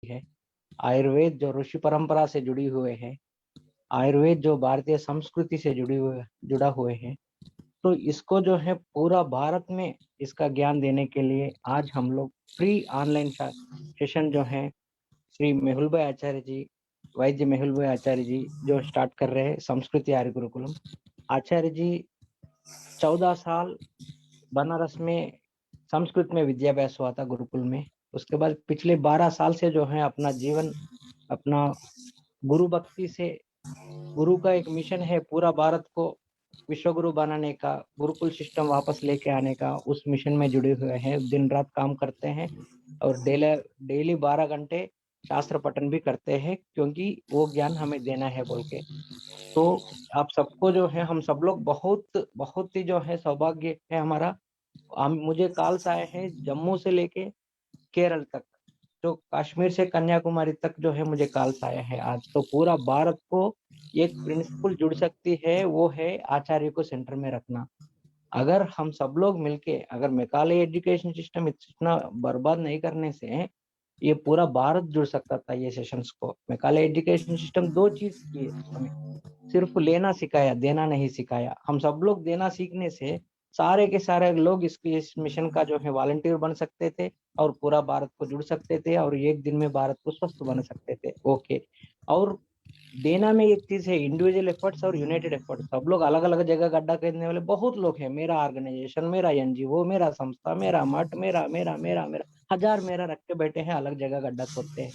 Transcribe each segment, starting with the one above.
है, आयुर्वेद जो ऋषि परंपरा से जुड़ी हुए है, आयुर्वेद जो भारतीय संस्कृति से जुड़ा हुए है, तो इसको जो है पूरा भारत में इसका ज्ञान देने के लिए आज हम लोग फ्री ऑनलाइन सेशन जो है श्री मेहुल भाई आचार्य जी, वैद्य मेहुल भाई आचार्य जी जो स्टार्ट कर रहे हैं संस्कृति आर्य गुरुकुलम। आचार्य जी 14 साल बनारस में संस्कृत में विद्याभ्यास हुआ था गुरुकुल में। उसके बाद पिछले 12 साल से जो है अपना जीवन अपना गुरु भक्ति से, गुरु का एक मिशन है पूरा भारत को विश्व गुरु बनाने का, गुरुकुल सिस्टम वापस लेके आने का, उस मिशन में जुड़े हुए हैं, दिन रात काम करते हैं और डेली 12 घंटे शास्त्र पठन भी करते हैं, क्योंकि वो ज्ञान हमें देना है बोल के। तो आप सबको जो है हम सब लोग बहुत बहुत ही जो है सौभाग्य है हमारा। मुझे कॉल्स आए हैं जम्मू से लेके केरल तक, जो कश्मीर से कन्याकुमारी तक जो है मुझे कॉल्स आया है आज। तो पूरा भारत को एक प्रिंसिपल जुड़ सकती है, वो है आचार्य को सेंटर में रखना। अगर हम सब लोग मिलके, अगर मेघालय एजुकेशन सिस्टम इतना बर्बाद नहीं करने से ये पूरा भारत जुड़ सकता था ये सेशंस को। मेघालय एजुकेशन सिस्टम दो चीज की हमें, सिर्फ लेना सिखाया, देना नहीं सिखाया। हम सब लोग देना सीखने से सारे के सारे लोग इस मिशन का जो है वॉलंटियर बन सकते थे और पूरा भारत को जुड़ सकते थे और एक दिन में भारत को स्वस्थ बना सकते थे। ओके। और देना में एक चीज है, इंडिविजुअल एफर्ट्स और यूनाइटेड एफर्ट्स। सब लोग अलग अलग जगह गड्ढा खरीदने वाले बहुत लोग हैं, मेरा ऑर्गेनाइजेशन, मेरा एनजीओ, मेरा संस्था, मेरा मठ, मेरा मेरा मेरा मेरा हजार मेरा रख के बैठे हैं, अलग जगह गड्ढा खोदते हैं,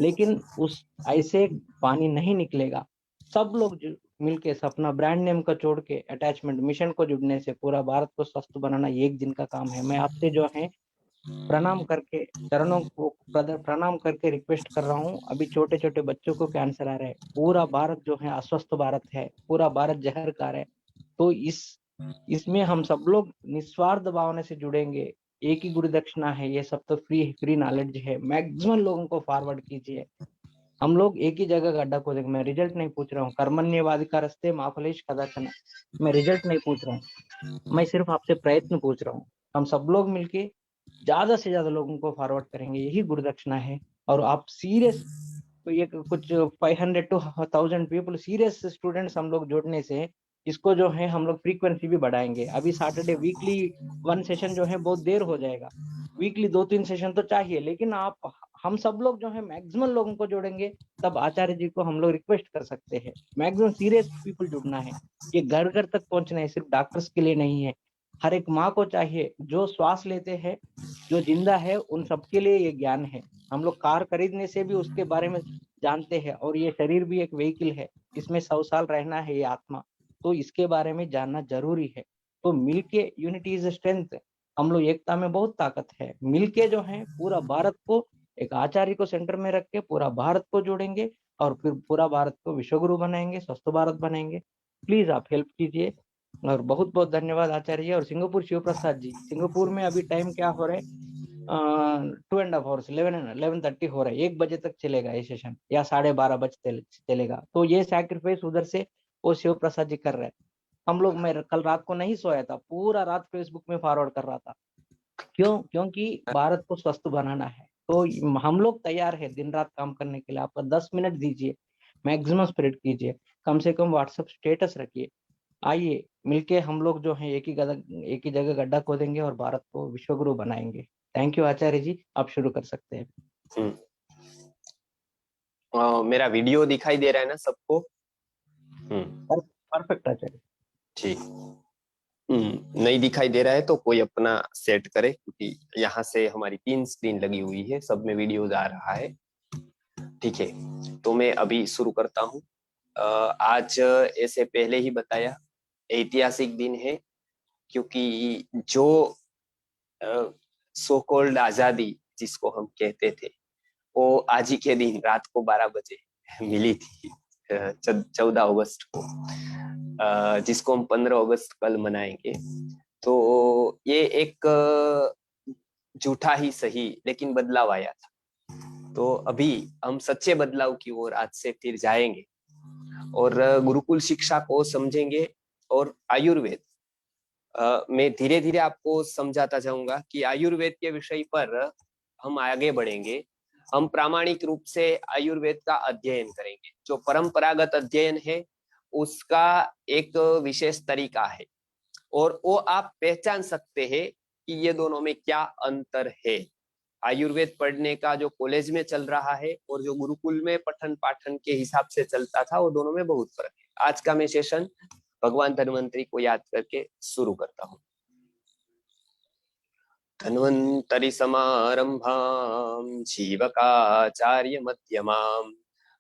लेकिन उस ऐसे पानी नहीं निकलेगा। सब लोग मिलके अपना ब्रांड नेम का छोड़ के अटैचमेंट मिशन को जुड़ने से पूरा भारत को स्वस्थ बनाना एक दिन का काम है। मैं आपसे जो है प्रणाम करके, चरणों को प्रणाम करके रिक्वेस्ट कर रहा हूँ। अभी छोटे छोटे बच्चों को कैंसर आ रहा है, पूरा भारत जो है अस्वस्थ भारत है, पूरा भारत जहर खा रहा है। तो इसमें हम सब लोग निस्वार्थ भावना से जुड़ेंगे। एक ही गुरु दक्षिणा है, ये सब तो फ्री नॉलेज है, मैक्सिमम लोगों को फॉरवर्ड कीजिए। हम लोग एक ही जगह गड्ढा खोदेंगे। मैं रिजल्ट नहीं पूछ रहा हूँ, कर्मण्येवाधिकारस्ते मा फलेषु कदाचन, मैं रिजल्ट नहीं पूछ रहा हूँ, मैं सिर्फ आपसे प्रयत्न पूछ रहा हूँ। हम सब लोग मिलके ज्यादा से ज्यादा लोगों को फॉरवर्ड करेंगे, यही गुरु दक्षिणा है। और आप सीरियस, तो ये कुछ 500 to 1000 पीपल सीरियस स्टूडेंट्स हम लोग जोड़ने से इसको जो है हम लोग फ्रीक्वेंसी भी बढ़ाएंगे। अभी सैटरडे वीकली 1 सेशन जो है बहुत देर हो जाएगा, वीकली 2-3 सेशन तो चाहिए, लेकिन आप हम सब लोग जो है मैक्सिमम लोगों को जोड़ेंगे, तब आचार्य जी को हम लोग रिक्वेस्ट कर सकते हैं मैक्सिमम सीरियस पीपल जुड़ना है। ये घर घर तक पहुंचना है, सिर्फ डॉक्टर्स के लिए नहीं है, हर एक माँ को चाहिए जो श्वास लेते हैं, जो जिंदा है, उन सबके लिए ये ज्ञान है। हम लोग कार खरीदने से भी उसके बारे में जानते हैं, और ये शरीर भी एक व्हीकल है, इसमें 100 साल रहना है ये आत्मा, तो इसके बारे में जानना जरूरी है। तो मिलके, यूनिटी इज स्ट्रेंथ, हम लोग एकता में बहुत ताकत है। मिलके जो है पूरा भारत को एक आचार्य को सेंटर में रख के पूरा भारत को जोड़ेंगे और फिर पूरा भारत को विश्वगुरु बनाएंगे, स्वस्थ भारत बनाएंगे। प्लीज आप हेल्प कीजिए। और बहुत बहुत धन्यवाद आचार्य जी। और सिंगापुर शिव प्रसाद जी, सिंगापुर में अभी टाइम क्या हो रहा है, 2.5 आवर्स 11:30 हो रहा है, 1 बजे तक चलेगा ये सेशन, या 12:30 बजे चलेगा। तो ये सैक्रिफाइस उधर से वो शिव प्रसाद जी कर रहे हैं। हम लोग, मैं कल रात को नहीं सोया था, पूरा रात फेसबुक में फॉरवर्ड कर रहा था। क्योंकि भारत को स्वस्थ बनाना है। तो हम लोग तैयार है दिन रात काम करने के लिए। आपका 10 मिनट दीजिए, मैक्सिमम स्प्रेड कीजिए, कम से कम व्हाट्सएप स्टेटस रखिए। आइए मिलके हम लोग जो है एक ही जगह गड्ढा खोदेंगे और भारत को विश्वगुरु बनाएंगे। थैंक यू आचार्य जी, आप शुरू कर सकते हैं। मेरा वीडियो दिखाई दे रहा है ना सबको? परफेक्ट आचार्य। ठीक। नहीं दिखाई दे रहा है तो कोई अपना सेट करे, क्योंकि यहाँ से हमारी 3 स्क्रीन लगी हुई है, सब में वीडियो आ रहा है। ठीक है, तो मैं अभी शुरू करता हूँ। आज ऐसे पहले ही बताया, ऐतिहासिक दिन है, क्योंकि जो सो कॉल्ड आजादी जिसको हम कहते थे, वो आज ही के दिन रात को 12 बजे मिली थी, 14 अगस्त को, जिसको हम 15 अगस्त कल मनाएंगे। तो ये एक झूठा ही सही लेकिन बदलाव आया था। तो अभी हम सच्चे बदलाव की ओर आज से फिर जाएंगे और गुरुकुल शिक्षा को समझेंगे। और आयुर्वेद, मैं धीरे धीरे आपको समझाता जाऊंगा कि आयुर्वेद के विषय पर हम आगे बढ़ेंगे। हम प्रामाणिक रूप से आयुर्वेद का अध्ययन करेंगे। जो परंपरागत अध्ययन है उसका एक विशेष तरीका है और वो आप पहचान सकते हैं कि ये दोनों में क्या अंतर है। आयुर्वेद पढ़ने का जो कॉलेज में चल रहा है और जो गुरुकुल में पठन पाठन के हिसाब से चलता था, वो दोनों में बहुत फर्क है। आज का मैं सेशन भगवान धन्वंतरी को याद करके शुरू करता हूँ। धन्वंतरि समारंभां जीवकाचार्य मध्यमाम्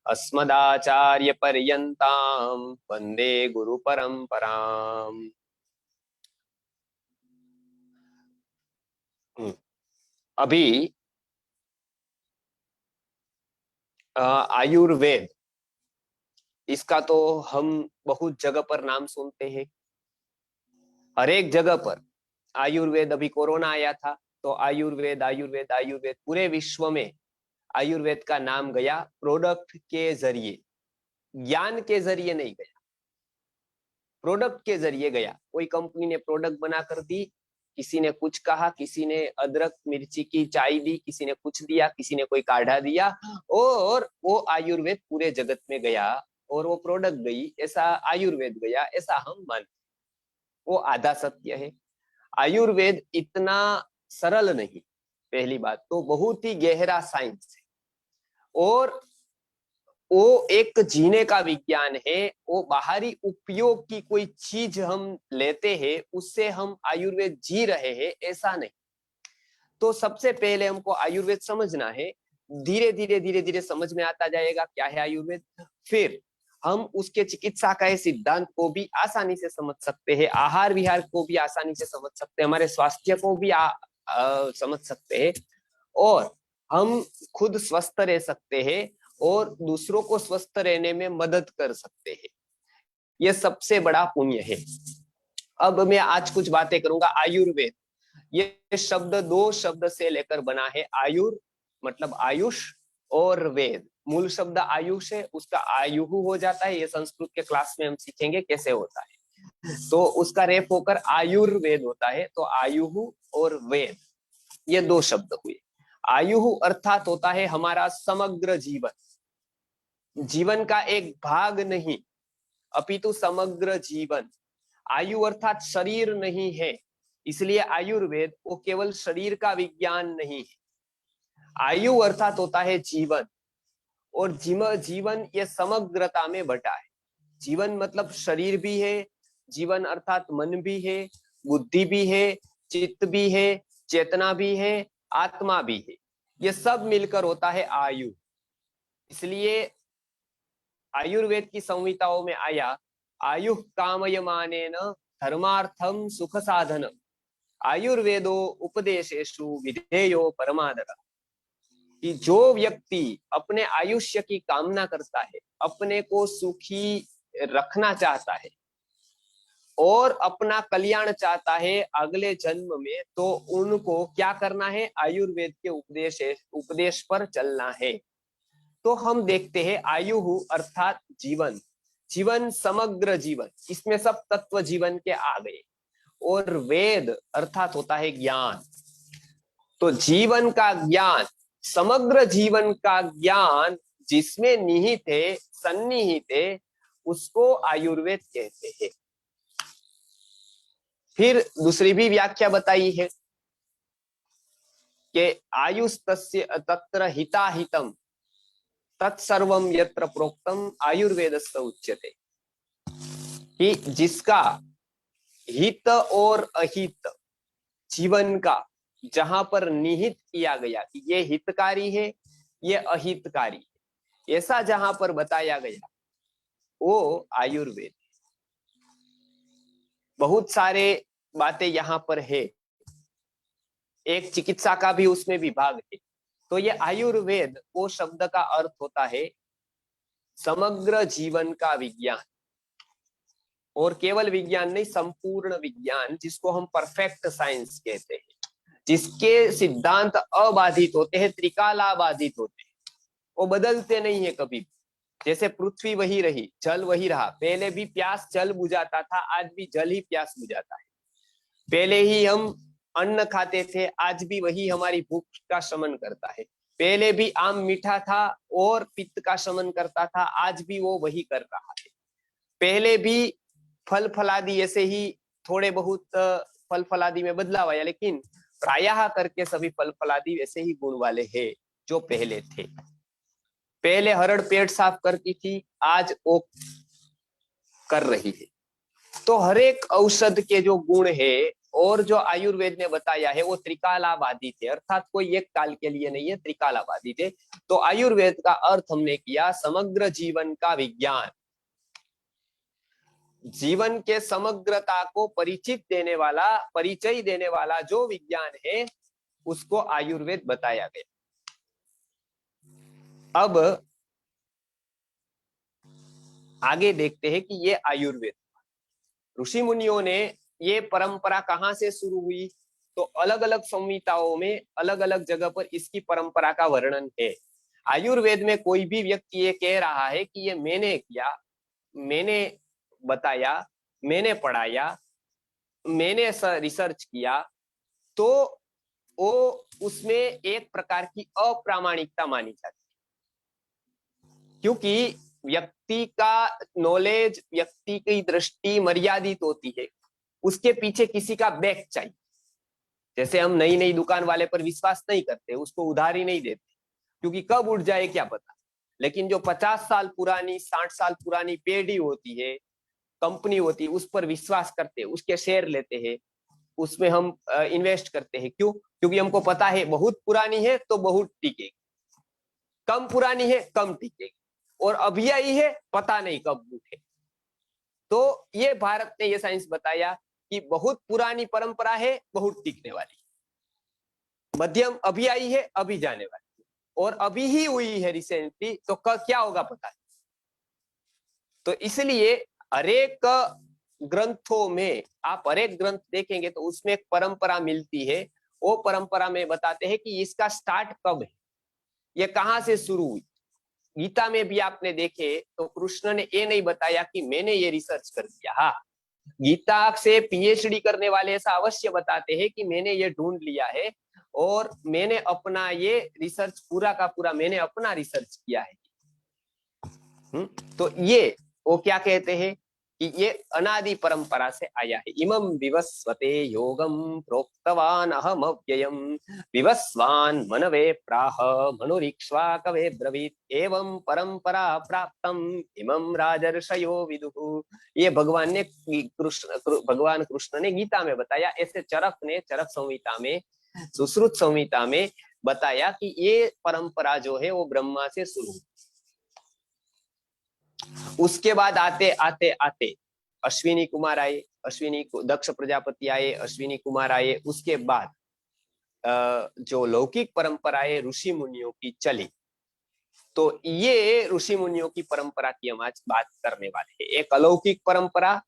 अस्मदाचार्य पर्यन्तां वंदे गुरु परंपराम्। अभी आयुर्वेद, इसका तो हम बहुत जगह पर नाम सुनते हैं, हर एक जगह पर आयुर्वेद। अभी कोरोना आया था तो आयुर्वेद आयुर्वेद आयुर्वेद, पूरे विश्व में आयुर्वेद का नाम गया प्रोडक्ट के जरिए, ज्ञान के जरिए नहीं गया, प्रोडक्ट के जरिए गया। कोई कंपनी ने प्रोडक्ट बना कर दी, किसी ने कुछ कहा, किसी ने अदरक मिर्ची की चाय दी, किसी ने कुछ दिया, किसी ने कोई काढ़ा दिया, और वो आयुर्वेद पूरे जगत में गया और वो प्रोडक्ट गई, ऐसा आयुर्वेद गया, ऐसा हम मानते। वो आधा सत्य है। आयुर्वेद इतना सरल नहीं, पहली बात तो बहुत ही गहरा साइंस है, और वो एक जीने का विज्ञान है। वो बाहरी उपयोग की कोई चीज हम लेते हैं उससे हम आयुर्वेद जी रहे हैं, ऐसा नहीं। तो सबसे पहले हमको आयुर्वेद समझना है, धीरे धीरे धीरे धीरे समझ में आता जाएगा क्या है आयुर्वेद। फिर हम उसके चिकित्सा का सिद्धांत को भी आसानी से समझ सकते हैं, आहार विहार को भी आसानी से समझ सकते हैं, हमारे स्वास्थ्य को भी समझ सकते हैं, और हम खुद स्वस्थ रह सकते हैं और दूसरों को स्वस्थ रहने में मदद कर सकते हैं। यह सबसे बड़ा पुण्य है। अब मैं आज कुछ बातें करूंगा। आयुर्वेद, ये शब्द दो शब्द से लेकर बना है। आयुर मतलब आयुष, और वेद, मूल शब्द आयुष है, उसका आयुहु हो जाता है। ये संस्कृत के क्लास में हम सीखेंगे कैसे होता है। तो उसका रेफ होकर आयुर्वेद होता है। तो आयुहु और वेद, ये दो शब्द हुए। आयुहु अर्थात होता है हमारा समग्र जीवन, जीवन का एक भाग नहीं अपितु समग्र जीवन। आयु अर्थात शरीर नहीं है, इसलिए आयुर्वेद वो केवल शरीर का विज्ञान नहीं है। आयु अर्थात होता है जीवन, और जीवन ये समग्रता में बटा है। जीवन मतलब शरीर भी है, जीवन अर्थात मन भी है, बुद्धि भी है, चित्त भी है, चेतना भी है, आत्मा भी है। ये सब मिलकर होता है आयु। इसलिए आयुर्वेद की संहिताओं में आया, आयु कामयमानेन धर्मार्थम सुख साधनम आयुर्वेदो उपदेशेषु विधेयो परमादर। कि जो व्यक्ति अपने आयुष्य की कामना करता है, अपने को सुखी रखना चाहता है और अपना कल्याण चाहता है अगले जन्म में, तो उनको क्या करना है, आयुर्वेद के उपदेश पर चलना है। तो हम देखते हैं आयु अर्थात जीवन, जीवन समग्र जीवन, इसमें सब तत्व जीवन के आ गए। और वेद अर्थात होता है ज्ञान। तो जीवन का ज्ञान, समग्र जीवन का ज्ञान जिसमें निहित है, सन्निहित है, उसको आयुर्वेद कहते हैं। फिर दूसरी भी व्याख्या बताई है कि आयुस्तस्य तत्र हिताहितम तत्सर्वम यत्र प्रोक्तम आयुर्वेदस्य उच्यते। कि जिसका हित और अहित जीवन का जहां पर निहित किया गया कि ये हितकारी है, ये अहितकारी है, ऐसा जहां पर बताया गया वो आयुर्वेद। बहुत सारे बातें यहाँ पर है, एक चिकित्सा का भी उसमें विभाग है। तो ये आयुर्वेद, वो शब्द का अर्थ होता है समग्र जीवन का विज्ञान, और केवल विज्ञान नहीं, संपूर्ण विज्ञान, जिसको हम परफेक्ट साइंस कहते हैं, जिसके सिद्धांत अबाधित होते हैं, त्रिकालाबाधित होते हैं, वो बदलते नहीं है कभी। जैसे पृथ्वी वही रही, जल वही रहा, पहले भी प्यास जल बुझाता था, आज भी जल ही प्यास बुझाता है। पहले ही हम अन्न खाते थे, आज भी वही हमारी भूख का शमन करता है। पहले भी आम मीठा था और पित्त का शमन करता था, आज भी वो वही कर रहा है। पहले भी फल फलादि ऐसे ही थोड़े बहुत फल फलादि में बदलाव आया, लेकिन प्रायः करके सभी फल फलादि वैसे ही गुण वाले हैं जो पहले थे। पहले हरड़ पेट साफ करती थी, आज वो कर रही है। तो हर एक औषध के जो गुण है और जो आयुर्वेद ने बताया है वो त्रिकालावादी थे, अर्थात कोई एक काल के लिए नहीं है, त्रिकालावादी थे। तो आयुर्वेद का अर्थ हमने किया समग्र जीवन का विज्ञान, जीवन के समग्रता को परिचय देने वाला जो विज्ञान है उसको आयुर्वेद बताया गया। अब आगे देखते हैं कि ये आयुर्वेद, ऋषि मुनियों ने ये परंपरा कहां से शुरू हुई, तो अलग अलग संहिताओं में अलग अलग जगह पर इसकी परंपरा का वर्णन है। आयुर्वेद में कोई भी व्यक्ति ये कह रहा है कि ये मैंने किया, मैंने बताया, मैंने पढ़ाया, मैंने रिसर्च किया, तो वो उसमें एक प्रकार की अप्रामाणिकता मानी जाती है, क्योंकि व्यक्ति का नॉलेज, व्यक्ति की दृष्टि मर्यादित होती है, उसके पीछे किसी का बैक चाहिए। जैसे हम नई नई दुकान वाले पर विश्वास नहीं करते, उसको उधारी नहीं देते, क्योंकि कब उठ जाए क्या पता। लेकिन जो 50 साल पुरानी, 60 साल पुरानी पेढ़ी होती है, कंपनी होती है, उस पर विश्वास करते हैं, उसके शेयर लेते हैं, उसमें हम इन्वेस्ट करते हैं। क्यों? क्योंकि हमको पता है बहुत पुरानी है तो बहुत टिकेगी, कम पुरानी है कम टिकेगी, और अभी आई है पता नहीं कब उठे। तो ये भारत ने ये साइंस बताया कि बहुत पुरानी परंपरा है, बहुत टिकने वाली, मध्यम अभी आई है अभी जाने वाली, और अभी ही हुई है रिसेंटली, तो क्या होगा पता है। तो इसलिए हरेक ग्रंथों में आप हरेक ग्रंथ देखेंगे तो उसमें एक परंपरा मिलती है। वो परंपरा में बताते हैं कि इसका स्टार्ट कब है, ये कहां से शुरू हुई। गीता में भी आपने देखे तो कृष्ण ने ये नहीं बताया कि मैंने ये रिसर्च कर दिया। हाँ, गीता से पीएचडी करने वाले ऐसा अवश्य बताते हैं कि मैंने ये ढूंढ लिया है और मैंने अपना ये रिसर्च पूरा का पूरा मैंने अपना रिसर्च किया है। तो ये वो क्या कहते हैं कि ये अनादि परंपरा से आया है। इमं विवस्वते योगम प्रोक्तवान अहम अव्ययम विवस्वान मनवे प्राह मनुरीक्ष्वाकवे ब्रवीत एवं परंपरा प्राप्तम इमं राजर्षयो विदुः। ये भगवान कृष्ण ने गीता में बताया। ऐसे चरक ने चरक संहिता में, सुश्रुत संहिता में बताया कि ये परंपरा जो है वो ब्रह्मा से शुरू। उसके बाद आते आते आते अश्विनी कुमार आए, दक्ष प्रजापति आए, अश्विनी कुमार आए। उसके बाद जो लौकिक परंपराएं ऋषि मुनियों की चली, तो ये ऋषि मुनियों की परंपरा की हम आज बात करने वाले हैं। एक अलौकिक परंपरा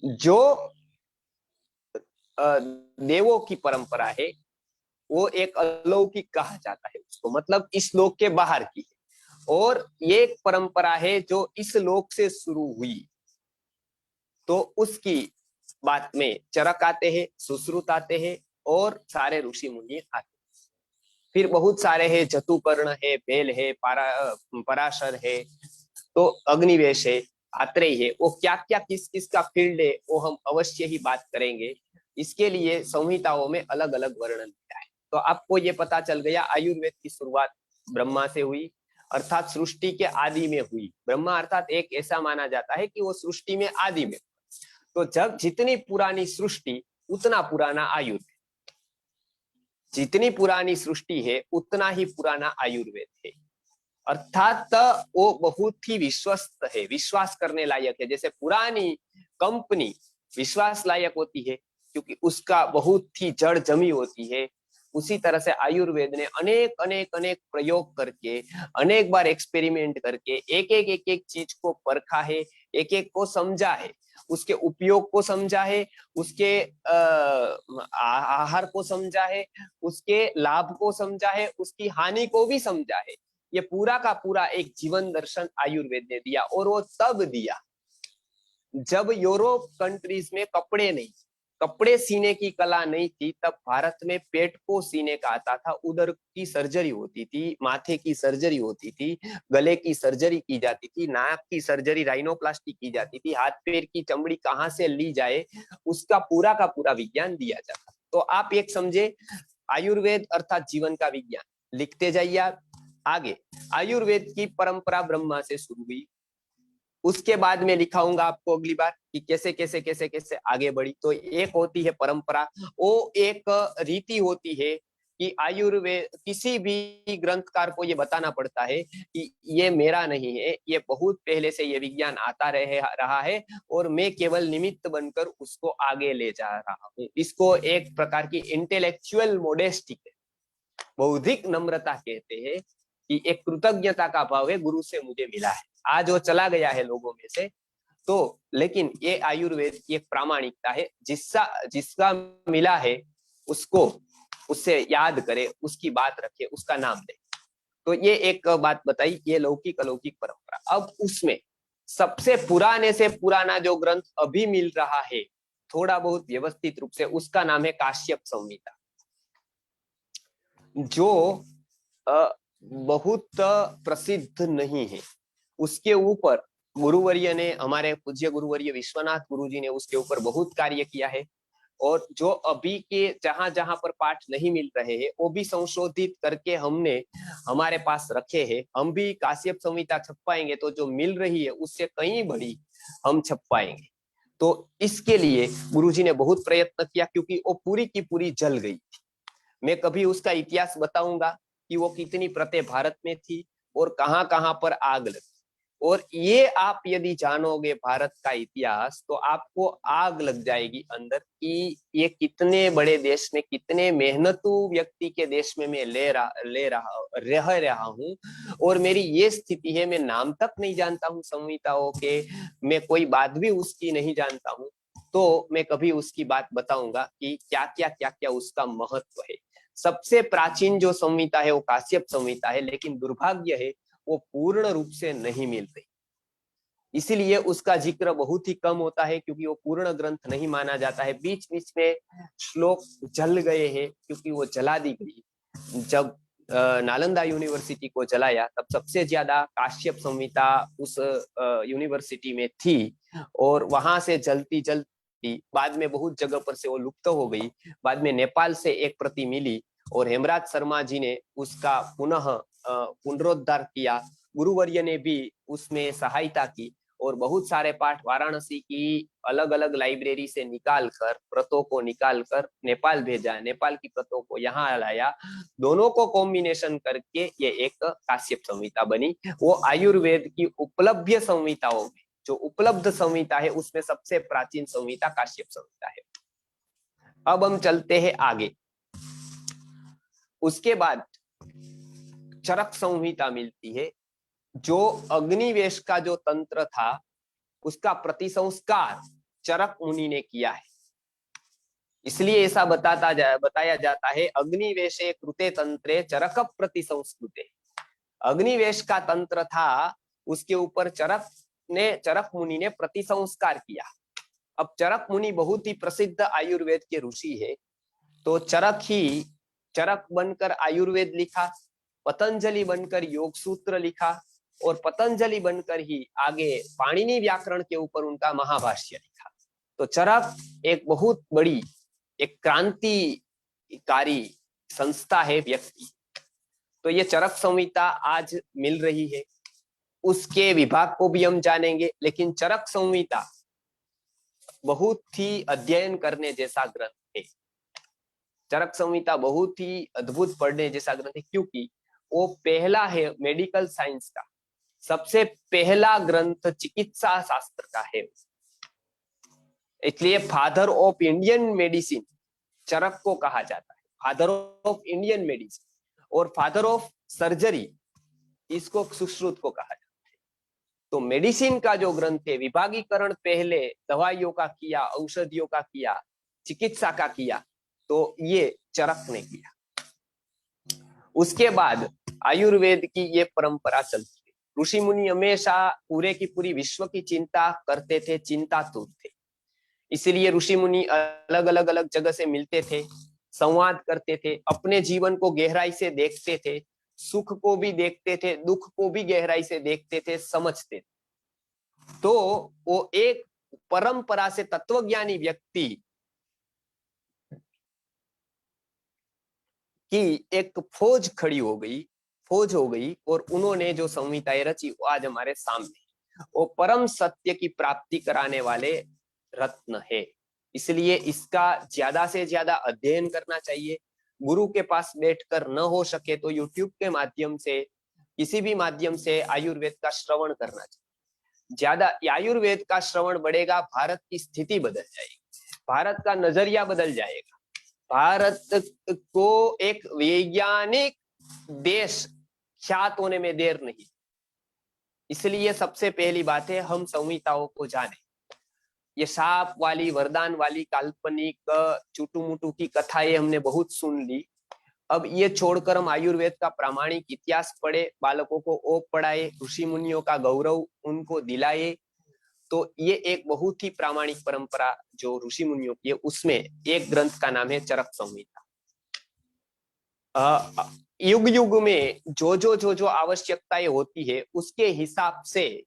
जो देवों की परंपरा है, वो एक अलौकिक कहा जाता है उसको, मतलब इस लोक के बाहर की है। और ये एक परंपरा है जो इस लोक से शुरू हुई, तो उसकी बात में चरक आते हैं, सुश्रुत आते हैं और सारे ऋषि मुनि आते हैं। फिर बहुत सारे हैं, जतुकर्ण है, बेल है, पराशर है, तो अग्निवेश है, आत्रेय है। वो क्या क्या किस किस का फील्ड है वो हम अवश्य ही बात करेंगे। इसके लिए संहिताओं में अलग अलग वर्णन किया है। तो आपको ये पता चल गया आयुर्वेद की शुरुआत ब्रह्मा से हुई, अर्थात सृष्टि के आदि में हुई। ब्रह्मा अर्थात एक ऐसा माना जाता है कि वो सृष्टि में आदि में, तो जब जितनी पुरानी सृष्टि उतना पुराना आयुर्वेद, जितनी पुरानी सृष्टि है उतना ही पुराना आयुर्वेद है। अर्थात वो बहुत ही विश्वस्त है, विश्वास करने लायक है। जैसे पुरानी कंपनी विश्वास लायक होती है क्योंकि उसका बहुत ही जड़ जमी होती है, उसी तरह से आयुर्वेद ने अनेक अनेक अनेक प्रयोग करके, अनेक बार एक्सपेरिमेंट करके एक एक चीज को परखा है, एक एक को समझा है, उसके उपयोग को समझा है, उसके आहार को समझा है, उसके लाभ को समझा है, उसकी हानि को भी समझा है। ये पूरा का पूरा एक जीवन दर्शन आयुर्वेद ने दिया। और वो तब दिया जब यूरोप कंट्रीज में कपड़े नहीं, कपड़े सीने की कला नहीं थी, तब भारत में पेट को सीने का आता था, उदर की सर्जरी होती थी, माथे की सर्जरी होती थी, गले की सर्जरी की जाती थी, नाक की सर्जरी राइनोप्लास्टी की जाती थी, हाथ पैर की चमड़ी कहाँ से ली जाए उसका पूरा का पूरा विज्ञान दिया जाता। तो आप एक समझे, आयुर्वेद अर्थात जीवन का विज्ञान। लिखते जाइए आप आगे। आयुर्वेद की परंपरा ब्रह्मा से शुरू हुई, उसके बाद में लिखाऊंगा आपको अगली बार कि कैसे कैसे कैसे कैसे आगे बढ़ी। तो एक होती है परंपरा, वो एक रीति होती है कि आयुर्वेद, किसी भी ग्रंथकार को ये बताना पड़ता है कि ये मेरा नहीं है, ये बहुत पहले से ये विज्ञान आता रहा है और मैं केवल निमित्त बनकर उसको आगे ले जा रहा हूँ। इसको एक प्रकार की इंटेलेक्चुअल मोडेस्टी, बौद्धिक नम्रता कहते हैं कि एक कृतज्ञता का भाव है, गुरु से मुझे मिला है, आज वो चला गया है लोगों में से। तो लेकिन ये आयुर्वेद की एक प्रामाणिकता है, जिसका मिला है उसको, उससे याद करे, उसकी बात रखे, उसका नाम ले। तो ये एक बात बताई, ये लौकिक अलौकिक परंपरा। अब उसमें सबसे पुराने से पुराना जो ग्रंथ अभी मिल रहा है थोड़ा बहुत व्यवस्थित रूप से, उसका नाम है काश्यप संहिता, जो बहुत प्रसिद्ध नहीं है। उसके ऊपर गुरुवर्य ने, हमारे पूज्य गुरुवर्य विश्वनाथ गुरुजी ने उसके ऊपर बहुत कार्य किया है, और जो अभी के जहां जहां पर पाठ नहीं मिल रहे हैं वो भी संशोधित करके हमने हमारे पास रखे हैं। हम भी काश्यप संहिता छपवाएंगे तो जो मिल रही है उससे कहीं बड़ी हम छपवाएंगे। तो इसके लिए गुरुजी ने बहुत प्रयत्न किया, क्योंकि वो पूरी की पूरी जल गई थी। मैं कभी उसका इतिहास बताऊंगा कि वो कितनी प्रत्यय भारत में थी और कहां कहां पर आग लगी। और ये आप यदि जानोगे भारत का इतिहास तो आपको आग लग जाएगी अंदर कि ये कितने बड़े देश में, कितने मेहनतू व्यक्ति के देश में मैं रह रहा हूँ, और मेरी ये स्थिति है, मैं नाम तक नहीं जानता हूँ संहिताओं के, मैं कोई बात भी उसकी नहीं जानता हूँ। तो मैं कभी उसकी बात बताऊंगा कि क्या क्या उसका महत्व है। सबसे प्राचीन जो संहिता है वो काश्यप संहिता है, लेकिन दुर्भाग्य है वो पूर्ण रूप से नहीं मिल रही, इसीलिए उसका जिक्र बहुत ही कम होता है, क्योंकि वो पूर्ण ग्रंथ नहीं माना जाता है। बीच बीच में श्लोक जल गए हैं, क्योंकि वो जला दी गई। जब नालंदा यूनिवर्सिटी को जलाया तब सबसे ज्यादा काश्यप संहिता उस यूनिवर्सिटी में थी, और वहां से जलती जलती बाद में बहुत जगह पर से वो लुप्त हो गई। बाद में नेपाल से एक प्रति मिली और हेमराज शर्मा जी ने उसका पुनः पुनरुद्धार किया। गुरुवर्य ने भी उसमें सहायता की और बहुत सारे पाठ वाराणसी की अलग अलग लाइब्रेरी से निकालकर, प्रतों को निकालकर नेपाल भेजा, नेपाल की प्रतों को यहाँ लाया, दोनों को कॉम्बिनेशन करके ये एक काश्यप संहिता बनी। वो आयुर्वेद की उपलब्ध संहिताओं में, जो उपलब्ध संहिता है उसमें सबसे प्राचीन संहिता काश्यप संहिता है। अब हम चलते हैं आगे। उसके बाद चरक संहिता मिलती है, जो अग्निवेश का जो तंत्र था उसका प्रतिसंस्कार चरक मुनि ने किया है। इसलिए ऐसा बताया जाता है, अग्निवेशे कृते तंत्रे चरक प्रतिसंस्कृते। अग्निवेश का तंत्र था, उसके ऊपर चरक मुनि ने प्रतिसंस्कार किया। अब चरक मुनि बहुत ही प्रसिद्ध आयुर्वेद के ऋषि है, तो चरक बनकर आयुर्वेद लिखा, पतंजलि बनकर योग सूत्र लिखा, और पतंजलि बनकर ही आगे पाणिनि व्याकरण के ऊपर उनका महाभाष्य लिखा। तो चरक एक बहुत बड़ी, एक क्रांतिकारी संस्था है, व्यक्ति। तो ये चरक संहिता आज मिल रही है, उसके विभाग को भी हम जानेंगे। लेकिन चरक संहिता बहुत ही अध्ययन करने जैसा ग्रंथ है। चरक संहिता बहुत ही अद्भुत पढ़ने जैसा ग्रंथ है, क्योंकि वो पहला है मेडिकल साइंस का, सबसे पहला ग्रंथ चिकित्सा शास्त्र का है। इसलिए फादर ऑफ इंडियन मेडिसिन चरक को कहा जाता है, फादर ऑफ इंडियन मेडिसिन। और फादर ऑफ सर्जरी इसको सुश्रुत को कहा जाता है। तो मेडिसिन का जो ग्रंथ है, विभागीकरण पहले दवाइयों का किया, औषधियों का किया, चिकित्सा का किया, तो ये चरक ने किया। उसके बाद आयुर्वेद की ये परंपरा चलती है। ऋषि मुनि हमेशा पूरे की पूरी विश्व की चिंता करते थे, चिंतातुर थे। इसीलिए ऋषि मुनि अलग अलग अलग जगह से मिलते थे, संवाद करते थे, अपने जीवन को गहराई से देखते थे, सुख को भी देखते थे, दुख को भी गहराई से देखते थे, समझते थे। तो वो एक परंपरा से तत्वज्ञानी व्यक्ति की एक फौज खड़ी हो गई, फौज हो गई, और उन्होंने जो संहिताएं रची वो आज हमारे सामने, वो परम सत्य की प्राप्ति कराने वाले रत्न है। इसलिए इसका ज्यादा से ज्यादा अध्ययन करना चाहिए। गुरु के पास बैठकर न हो सके तो यूट्यूब के माध्यम से, किसी भी माध्यम से आयुर्वेद का श्रवण करना चाहिए। ज्यादा आयुर्वेद का श्रवण बढ़ेगा, भारत की स्थिति बदल जाएगी, भारत का नजरिया बदल जाएगा, भारत को एक वैज्ञानिक देश ख्यात होने में देर नहीं। इसलिए सबसे पहली बात है, हम संहिताओं को जाने। ये साप वाली, वरदान वाली, काल्पनिक चुटू मुटू की कथाएं हमने बहुत सुन ली। अब ये छोड़कर हम आयुर्वेद का प्रामाणिक इतिहास पढ़े, बालकों को वो पढ़ाए, ऋषि मुनियों का गौरव उनको दिलाए। तो ये एक बहुत ही प्रामाणिक परंपरा जो ऋषि मुनियों की है, उसमें एक ग्रंथ का नाम है चरक संहिता। युग युग में जो आवश्यकताएं होती है उसके हिसाब से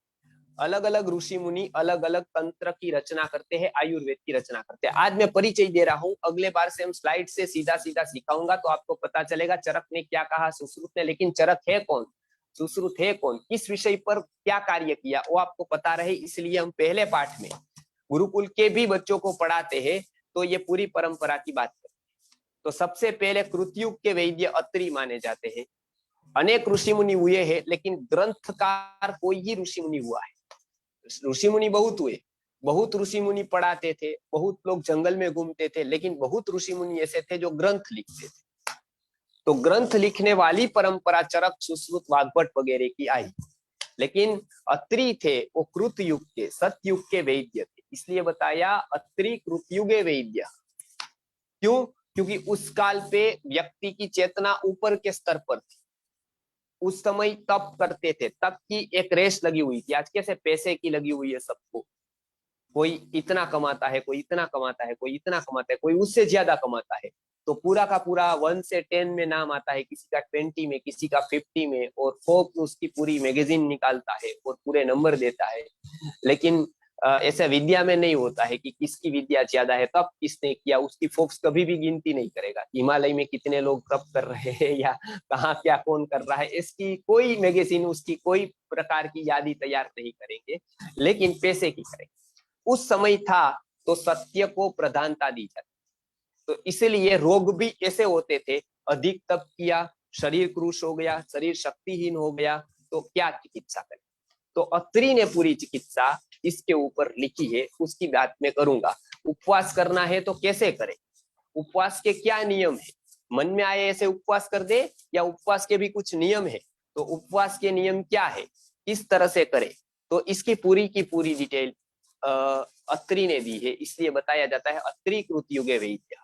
अलग अलग ऋषि मुनि अलग अलग तंत्र की रचना करते हैं, आयुर्वेद की रचना करते हैं। आज मैं परिचय दे रहा हूं, अगले बार से हम स्लाइड से सीधा सीधा सिखाऊंगा तो आपको पता चलेगा चरक ने क्या कहा, सुश्रुत ने। लेकिन चरक है कौन, सुश्रुत है कौन, किस विषय पर क्या कार्य किया, वो आपको पता रहे। इसलिए हम पहले पाठ में गुरुकुल के भी बच्चों को पढ़ाते हैं तो ये पूरी परंपरा की बात करते हैं। तो सबसे पहले कृतयुग के वैद्य अत्रि माने जाते हैं। अनेक ऋषि मुनि हुए हैं लेकिन ग्रंथकार कोई ही ऋषि मुनि हुआ है। ऋषि मुनि बहुत हुए, बहुत ऋषि मुनि पढ़ाते थे, बहुत लोग जंगल में घूमते थे, लेकिन बहुत ऋषि मुनि ऐसे थे जो ग्रंथ लिखते थे। तो ग्रंथ लिखने वाली परंपरा चरक, सुश्रुत, वाग्भट वगैरह की आई। लेकिन अत्रि थे वो कृतयुग के, सतयुग के वैद्य थे। इसलिए बताया अत्रि कृतयुगे वैद्य। क्यों? क्योंकि उस काल पे व्यक्ति की चेतना ऊपर के स्तर पर थी। उस समय तप करते थे, तप की एक रेस लगी हुई थी। आज कैसे पैसे की लगी हुई है सबको, कोई इतना कमाता है, कोई इतना कमाता है, कोई इतना कमाता है, कोई उससे ज्यादा कमाता है। तो पूरा का पूरा 1 से 10 में नाम आता है, किसी का 20 में, किसी का 50 में, और फोर्ब्स उसकी पूरी मैगजीन निकालता है और पूरे नंबर देता है। लेकिन ऐसा विद्या में नहीं होता है कि किसकी विद्या ज्यादा है, तब किसने किया, उसकी फोर्ब्स कभी भी गिनती नहीं करेगा। हिमालय में कितने लोग तप कर रहे हैं या कहाँ क्या कौन कर रहा है, इसकी कोई मैगजीन, उसकी कोई प्रकार की यादी तैयार नहीं करेंगे, लेकिन पैसे की करेंगे। उस समय था तो सत्य को प्रधानता दी जाती। तो इसलिए रोग भी ऐसे होते थे, अधिक तप किया, शरीर क्रूश हो गया, शरीर शक्तिहीन हो गया, तो क्या चिकित्सा करें। तो अत्रि ने पूरी चिकित्सा इसके ऊपर लिखी है, उसकी बात मैं करूंगा। उपवास करना है तो कैसे करें, उपवास के क्या नियम है, मन में आए ऐसे उपवास कर दे, या उपवास के भी कुछ नियम है, तो उपवास के नियम क्या है, किस तरह से करें, तो इसकी पूरी की पूरी डिटेल अत्रि ने दी है। इसलिए बताया जाता है अत्रि कृतयुगे वैद्य।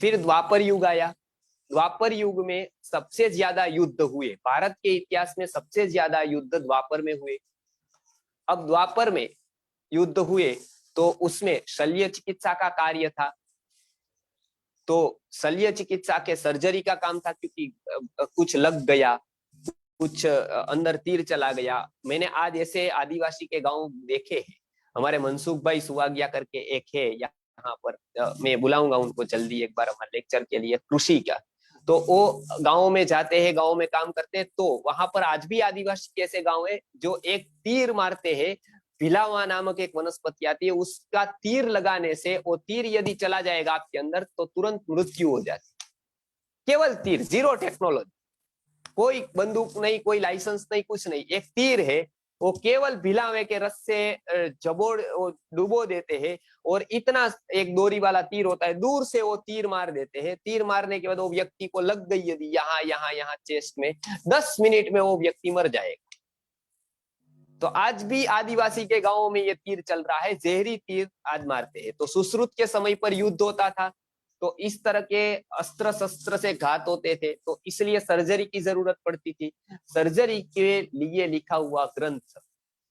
फिर द्वापर युग आया। द्वापर युग में सबसे ज्यादा युद्ध हुए, भारत के इतिहास में सबसे ज्यादा युद्ध द्वापर में हुए। अब द्वापर में युद्ध हुए तो उसमें शल्य चिकित्सा का कार्य था। तो शल्य चिकित्सा के सर्जरी का काम था, क्योंकि कुछ लग गया, कुछ अंदर तीर चला गया। मैंने आज ऐसे आदिवासी के गांव देखे हैं, हमारे मनसुख भाई सुवागिया करके एक है यहाँ पर, मैं बुलाऊंगा उनको जल्दी एक बार हमारे लेक्चर के लिए, कृषि का। तो वो गाँव में जाते हैं, गाँव में काम करते हैं। तो वहां पर आज भी आदिवासी के ऐसे गाँव है जो एक तीर मारते हैं, भिलावा नामक एक वनस्पति आती है, उसका तीर लगाने से वो तीर यदि चला जाएगा आपके अंदर तो तुरंत मृत्यु हो जाती है। केवल तीर, जीरो टेक्नोलॉजी, कोई बंदूक नहीं, कोई लाइसेंस नहीं, कुछ नहीं, एक तीर है, वो केवल भिलावे के रस से जबोड़ डुबो देते हैं, और इतना एक डोरी वाला तीर होता है, दूर से वो तीर मार देते हैं। तीर मारने के बाद वो व्यक्ति को लग गई यदि यहाँ यहाँ यहाँ चेस्ट में, 10 मिनट में वो व्यक्ति मर जाएगा। तो आज भी आदिवासी के गांवों में ये तीर चल रहा है, जहरी तीर आज मारते हैं। तो सुश्रुत के समय पर युद्ध होता था, तो इस तरह के अस्त्र शस्त्र से घात होते थे, तो इसलिए सर्जरी की जरूरत पड़ती थी। सर्जरी के लिए लिखा हुआ ग्रंथ,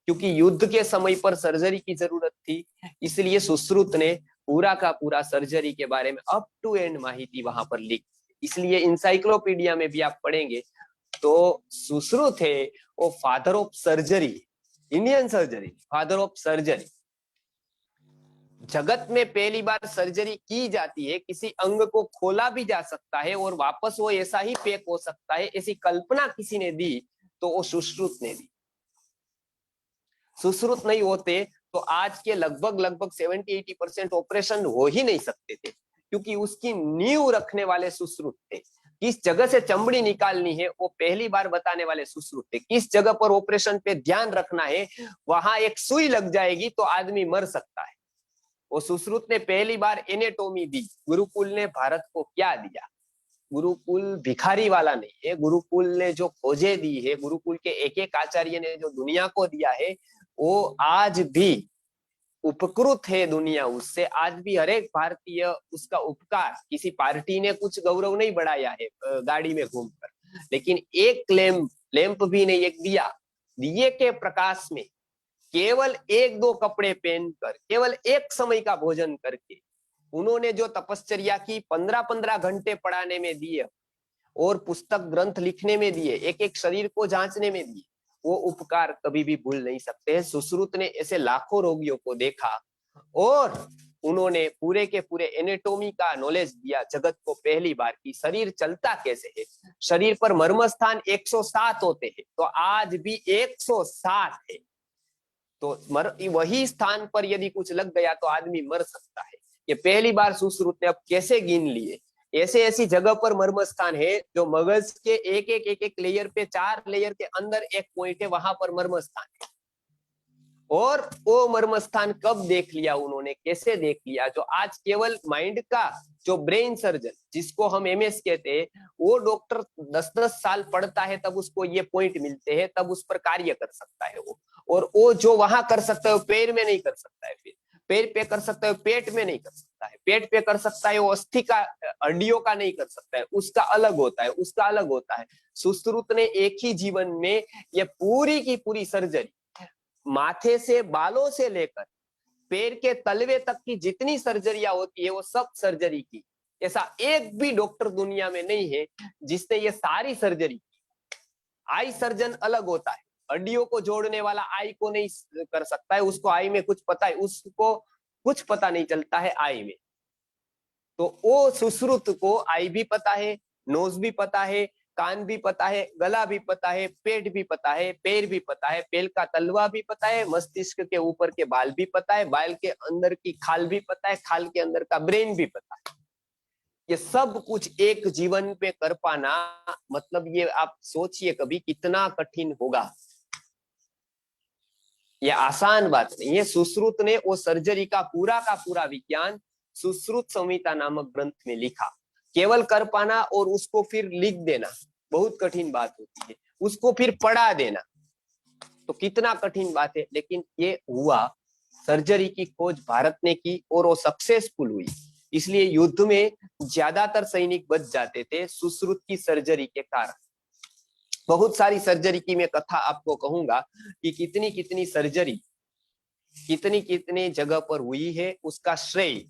क्योंकि युद्ध के समय पर सर्जरी की जरूरत थी, इसलिए सुश्रुत ने पूरा का पूरा सर्जरी के बारे में अप टू एंड माहिती वहां पर लिख, इसलिए इंसाइक्लोपीडिया में भी आप पढ़ेंगे तो सुश्रुत है वो father of surgery, Indian surgery, father of surgery. जगत में पहली बार सर्जरी की जाती है, किसी अंग को खोला भी जा सकता है और वापस वो ऐसा ही पैक हो सकता है, ऐसी कल्पना किसी ने दी तो वो सुश्रुत ने दी। सुश्रुत नहीं होते तो आज के लगभग 70-80% ऑपरेशन हो ही नहीं सकते थे, क्योंकि उसकी नींव रखने वाले सुश्रुत थे। किस जगह से चमड़ी निकालनी है वो पहली बार बताने वाले सुश्रुत थे। किस जगह पर ऑपरेशन पे ध्यान रखना है, वहां एक सुई लग जाएगी तो आदमी मर सकता है, वो सुश्रुत ने पहली बार एनेटोमी दी। गुरुकुल ने भारत को क्या दिया? गुरुकुल भिखारी वाला नहीं है, गुरुकुल ने जो खोजें दी है, गुरुकुल के एक एक आचार्य ने जो दुनिया को दिया है, वो आज भी उपकृत है दुनिया उससे। आज भी हर एक भारतीय उसका उपकार, किसी पार्टी ने कुछ गौरव नहीं बढ़ाया है गाड़ी में घूमकर, लेकिन एक लैंप भी नहीं, एक दिए के प्रकाश में केवल 1-2 कपड़े पहनकर, केवल एक समय का भोजन करके उन्होंने जो तपश्चर्या की, 15-15 घंटे पढ़ाने में दिए और पुस्तक ग्रंथ लिखने में दिए, एक एक शरीर को जांचने में दिए, वो उपकार कभी भी भूल नहीं सकते हैं। सुश्रुत ने ऐसे लाखों रोगियों को देखा और उन्होंने पूरे के पूरे एनेटोमी का नॉलेज दिया जगत को पहली बार की। शरीर चलता कैसे है, शरीर पर मर्मस्थान 107 होते हैं, तो आज भी 107 है, तो वही स्थान पर यदि कुछ लग गया तो आदमी मर सकता है। ये पहली बार सुश्रुत ने अब कैसे गिन लिए, ऐसे ऐसी जगह पर मर्मस्थान है जो मगज के एक लेयर पे, 4 लेयर के अंदर एक पॉइंट है, वहां पर मर्मस्थान है। और वो मर्मस्थान कब देख लिया उन्होंने, कैसे देख लिया? जो आज केवल माइंड का जो ब्रेन सर्जन, जिसको हम एमएस कहते हैं, वो डॉक्टर 10-10 साल पढ़ता है तब उसको ये पॉइंट मिलते हैं, तब उस पर कार्य कर सकता है वो। और वो जो वहां कर सकता है वो पैर में नहीं कर सकता है, फिर पैर पे कर सकता है, पेट में नहीं कर सकता है, पेट पे कर सकता है, वो अस्थि का, हड्डियों का नहीं कर सकता है, उसका अलग होता है, उसका अलग होता है। सुश्रुत ने एक ही जीवन में ये पूरी की पूरी सर्जरी, माथे से, बालों से लेकर पैर के तलवे तक की जितनी सर्जरियां होती है वो सब सर्जरी की। ऐसा एक भी डॉक्टर दुनिया में नहीं है जिसने ये सारी सर्जरी की। आई सर्जन अलग होता है, हड्डियों को जोड़ने वाला आई को नहीं कर सकता है, उसको आई में कुछ पता है, उसको कुछ पता नहीं चलता है आई में। तो वो सुश्रुत को आई भी पता है, नोज भी पता है, कान भी पता है, गला भी पता है, पेट भी पता है, पैर भी पता है, पैर का तलवा भी पता है, मस्तिष्क के ऊपर के बाल भी पता है, बाल के अंदर की खाल भी पता है, खाल के अंदर का ब्रेन भी पता है। ये सब कुछ एक जीवन पे कर पाना, मतलब ये आप सोचिए कभी कितना कठिन होगा। ये आसान बात नहीं है। सुश्रुत ने वो सर्जरी का पूरा विज्ञान सुश्रुत संहिता नामक ग्रंथ में लिखा। केवल कर पाना और उसको फिर लिख देना बहुत कठिन बात होती है, उसको फिर पढ़ा देना तो कितना कठिन बात है, लेकिन ये हुआ। सर्जरी की खोज भारत ने की और वो सक्सेसफुल हुई, इसलिए युद्ध में ज्यादातर सैनिक बच जाते थे सुश्रुत की सर्जरी के कारण। बहुत सारी सर्जरी की मैं कथा आपको कहूंगा कि कितनी कितनी सर्जरी कितनी कितनी जगह पर हुई है, उसका श्रेय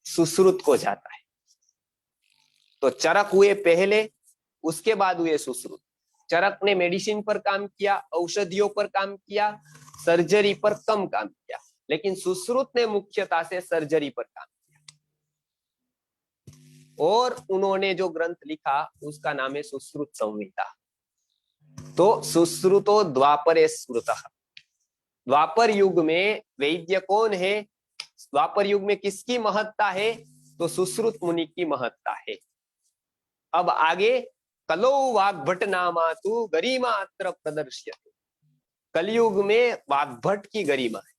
सुश्रुत को जाता है। तो चरक हुए पहले, उसके बाद हुए सुश्रुत। चरक ने मेडिसिन पर काम किया, औषधियों पर काम किया, सर्जरी पर कम काम किया, लेकिन सुश्रुत ने मुख्यतः से सर्जरी पर काम किया। और उन्होंने जो ग्रंथ लिखा उसका नाम है सुश्रुत संहिता। तो सुश्रुतो द्वापरे स्मृतः। द्वापर युग में वैद्य कौन है? द्वापर युग में किसकी महत्ता है? तो सुश्रुत मुनि की महत्ता है। अब आगे कलो वाग्भट नामा तु गरिमा अत्र प्रदर्श्यते। कलयुग में वाग्भट की गरिमा है।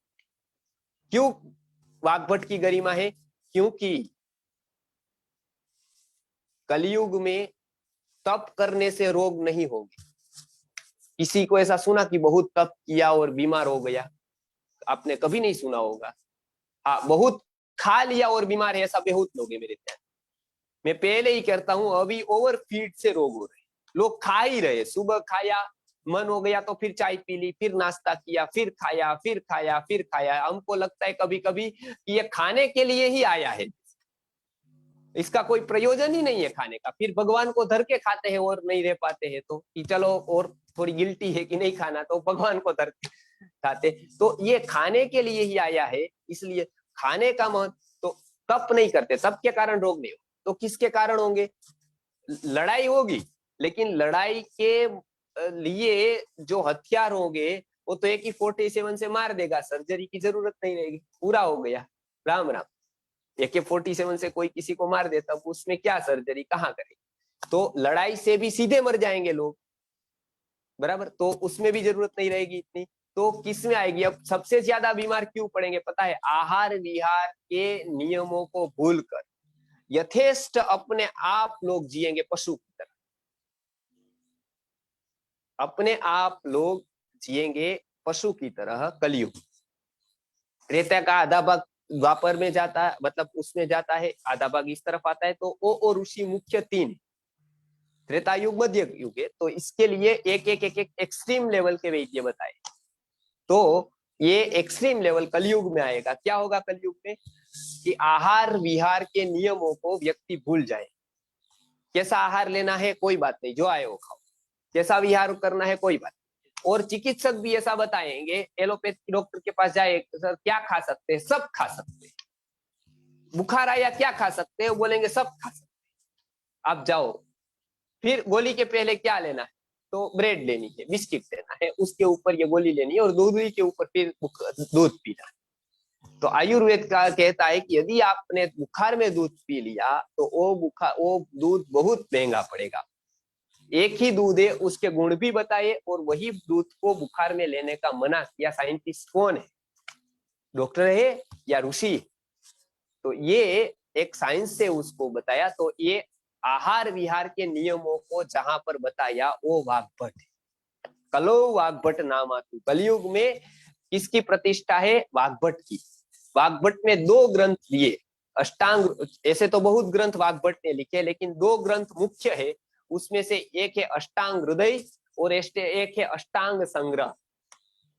क्यों वाग्भट की गरिमा है? क्योंकि कलयुग में तप करने से रोग नहीं होंगे। किसी को ऐसा सुना कि बहुत तप किया और बीमार हो गया? आपने कभी नहीं सुना होगा। हाँ, बहुत खा लिया और बीमार है, ऐसा बहुत लोग है मेरे ध्यान। मैं पहले ही कहता हूं, अभी ओवरफीड से रोग हो रहे, लोग खा ही रहे, सुबह खाया मन हो गया तो फिर चाय पी ली, फिर नाश्ता किया, फिर खाया, फिर खाया, फिर खाया। हमको लगता है कभी कभी कि ये खाने के लिए ही आया है, इसका कोई प्रयोजन ही नहीं है खाने का। फिर भगवान को धर के खाते हैं और नहीं रह पाते हैं, तो कि चलो और थोड़ी गिल्टी है कि नहीं खाना, तो भगवान को धर के खाते। तो ये खाने के लिए ही आया है, इसलिए खाने का महत्व। तो तप नहीं करते, तप के कारण रोग नहीं हो, तो किसके कारण होंगे? लड़ाई होगी, लेकिन लड़ाई के लिए जो हथियार होंगे वो तो एक ही 47 से मार देगा, सर्जरी की जरूरत नहीं रहेगी, पूरा हो गया, राम राम। AK-47 से कोई किसी को मार देता, उसमें क्या सर्जरी कहाँ करेगी? तो लड़ाई से भी सीधे मर जाएंगे लोग, बराबर, तो उसमें भी जरूरत नहीं रहेगी इतनी। तो किस में आएगी? अब सबसे ज्यादा बीमार क्यों पड़ेंगे पता है? आहार विहार के नियमों को भूलकर यथेष्ट अपने आप लोग जिएंगे पशु की तरह, अपने आप लोग जिएंगे पशु की तरह। कलयुग, त्रेता का आधा भाग द्वापर में जाता है, मतलब उसमें जाता है, आधा भाग इस तरफ आता है। तो ओ ऋषि मुख्य 3, त्रेता युग, मध्य युग है। तो इसके लिए एक एक एक एक एक्सट्रीम लेवल के वैद्य बताए। तो ये एक्सट्रीम लेवल कलयुग में आएगा। क्या होगा कलयुग में? कि आहार विहार के नियमों को व्यक्ति भूल जाए। कैसा आहार लेना है कोई बात नहीं, जो आए वो खाओ, कैसा विहार करना है कोई बात नहीं। और चिकित्सक भी ऐसा बताएंगे, एलोपैथी डॉक्टर के पास जाए, सर क्या खा सकते हैं? सब खा सकते हैं। बुखार आया क्या खा सकते हैं? वो बोलेंगे सब खा सकते हैं। आप जाओ, फिर गोली के पहले क्या लेना है? तो ब्रेड लेनी है, बिस्किट लेना है, उसके ऊपर ये गोली लेनी है, और दूध के ऊपर फिर दूध पीना है। तो आयुर्वेद का कहता है कि यदि आपने बुखार में दूध पी लिया तो वो दूध बहुत महंगा पड़ेगा। एक ही दूध है, उसके गुण भी बताए, और वही दूध को बुखार में लेने का मना किया। साइंटिस्ट कौन है? डॉक्टर है या ऋषि? तो ये एक साइंस से उसको बताया। तो ये आहार विहार के नियमों को जहां पर बताया वो वाग्भट है। कलो वाग्भट नाम आतु। कलयुग में किसकी प्रतिष्ठा है? वाग्भट की। वाग्भट ने 2 ग्रंथ दिए, अष्टांग। ऐसे तो बहुत ग्रंथ वाग्भट ने लिखे, लेकिन 2 ग्रंथ मुख्य है। उसमें से एक है अष्टांग हृदय और एक है अष्टांग संग्रह।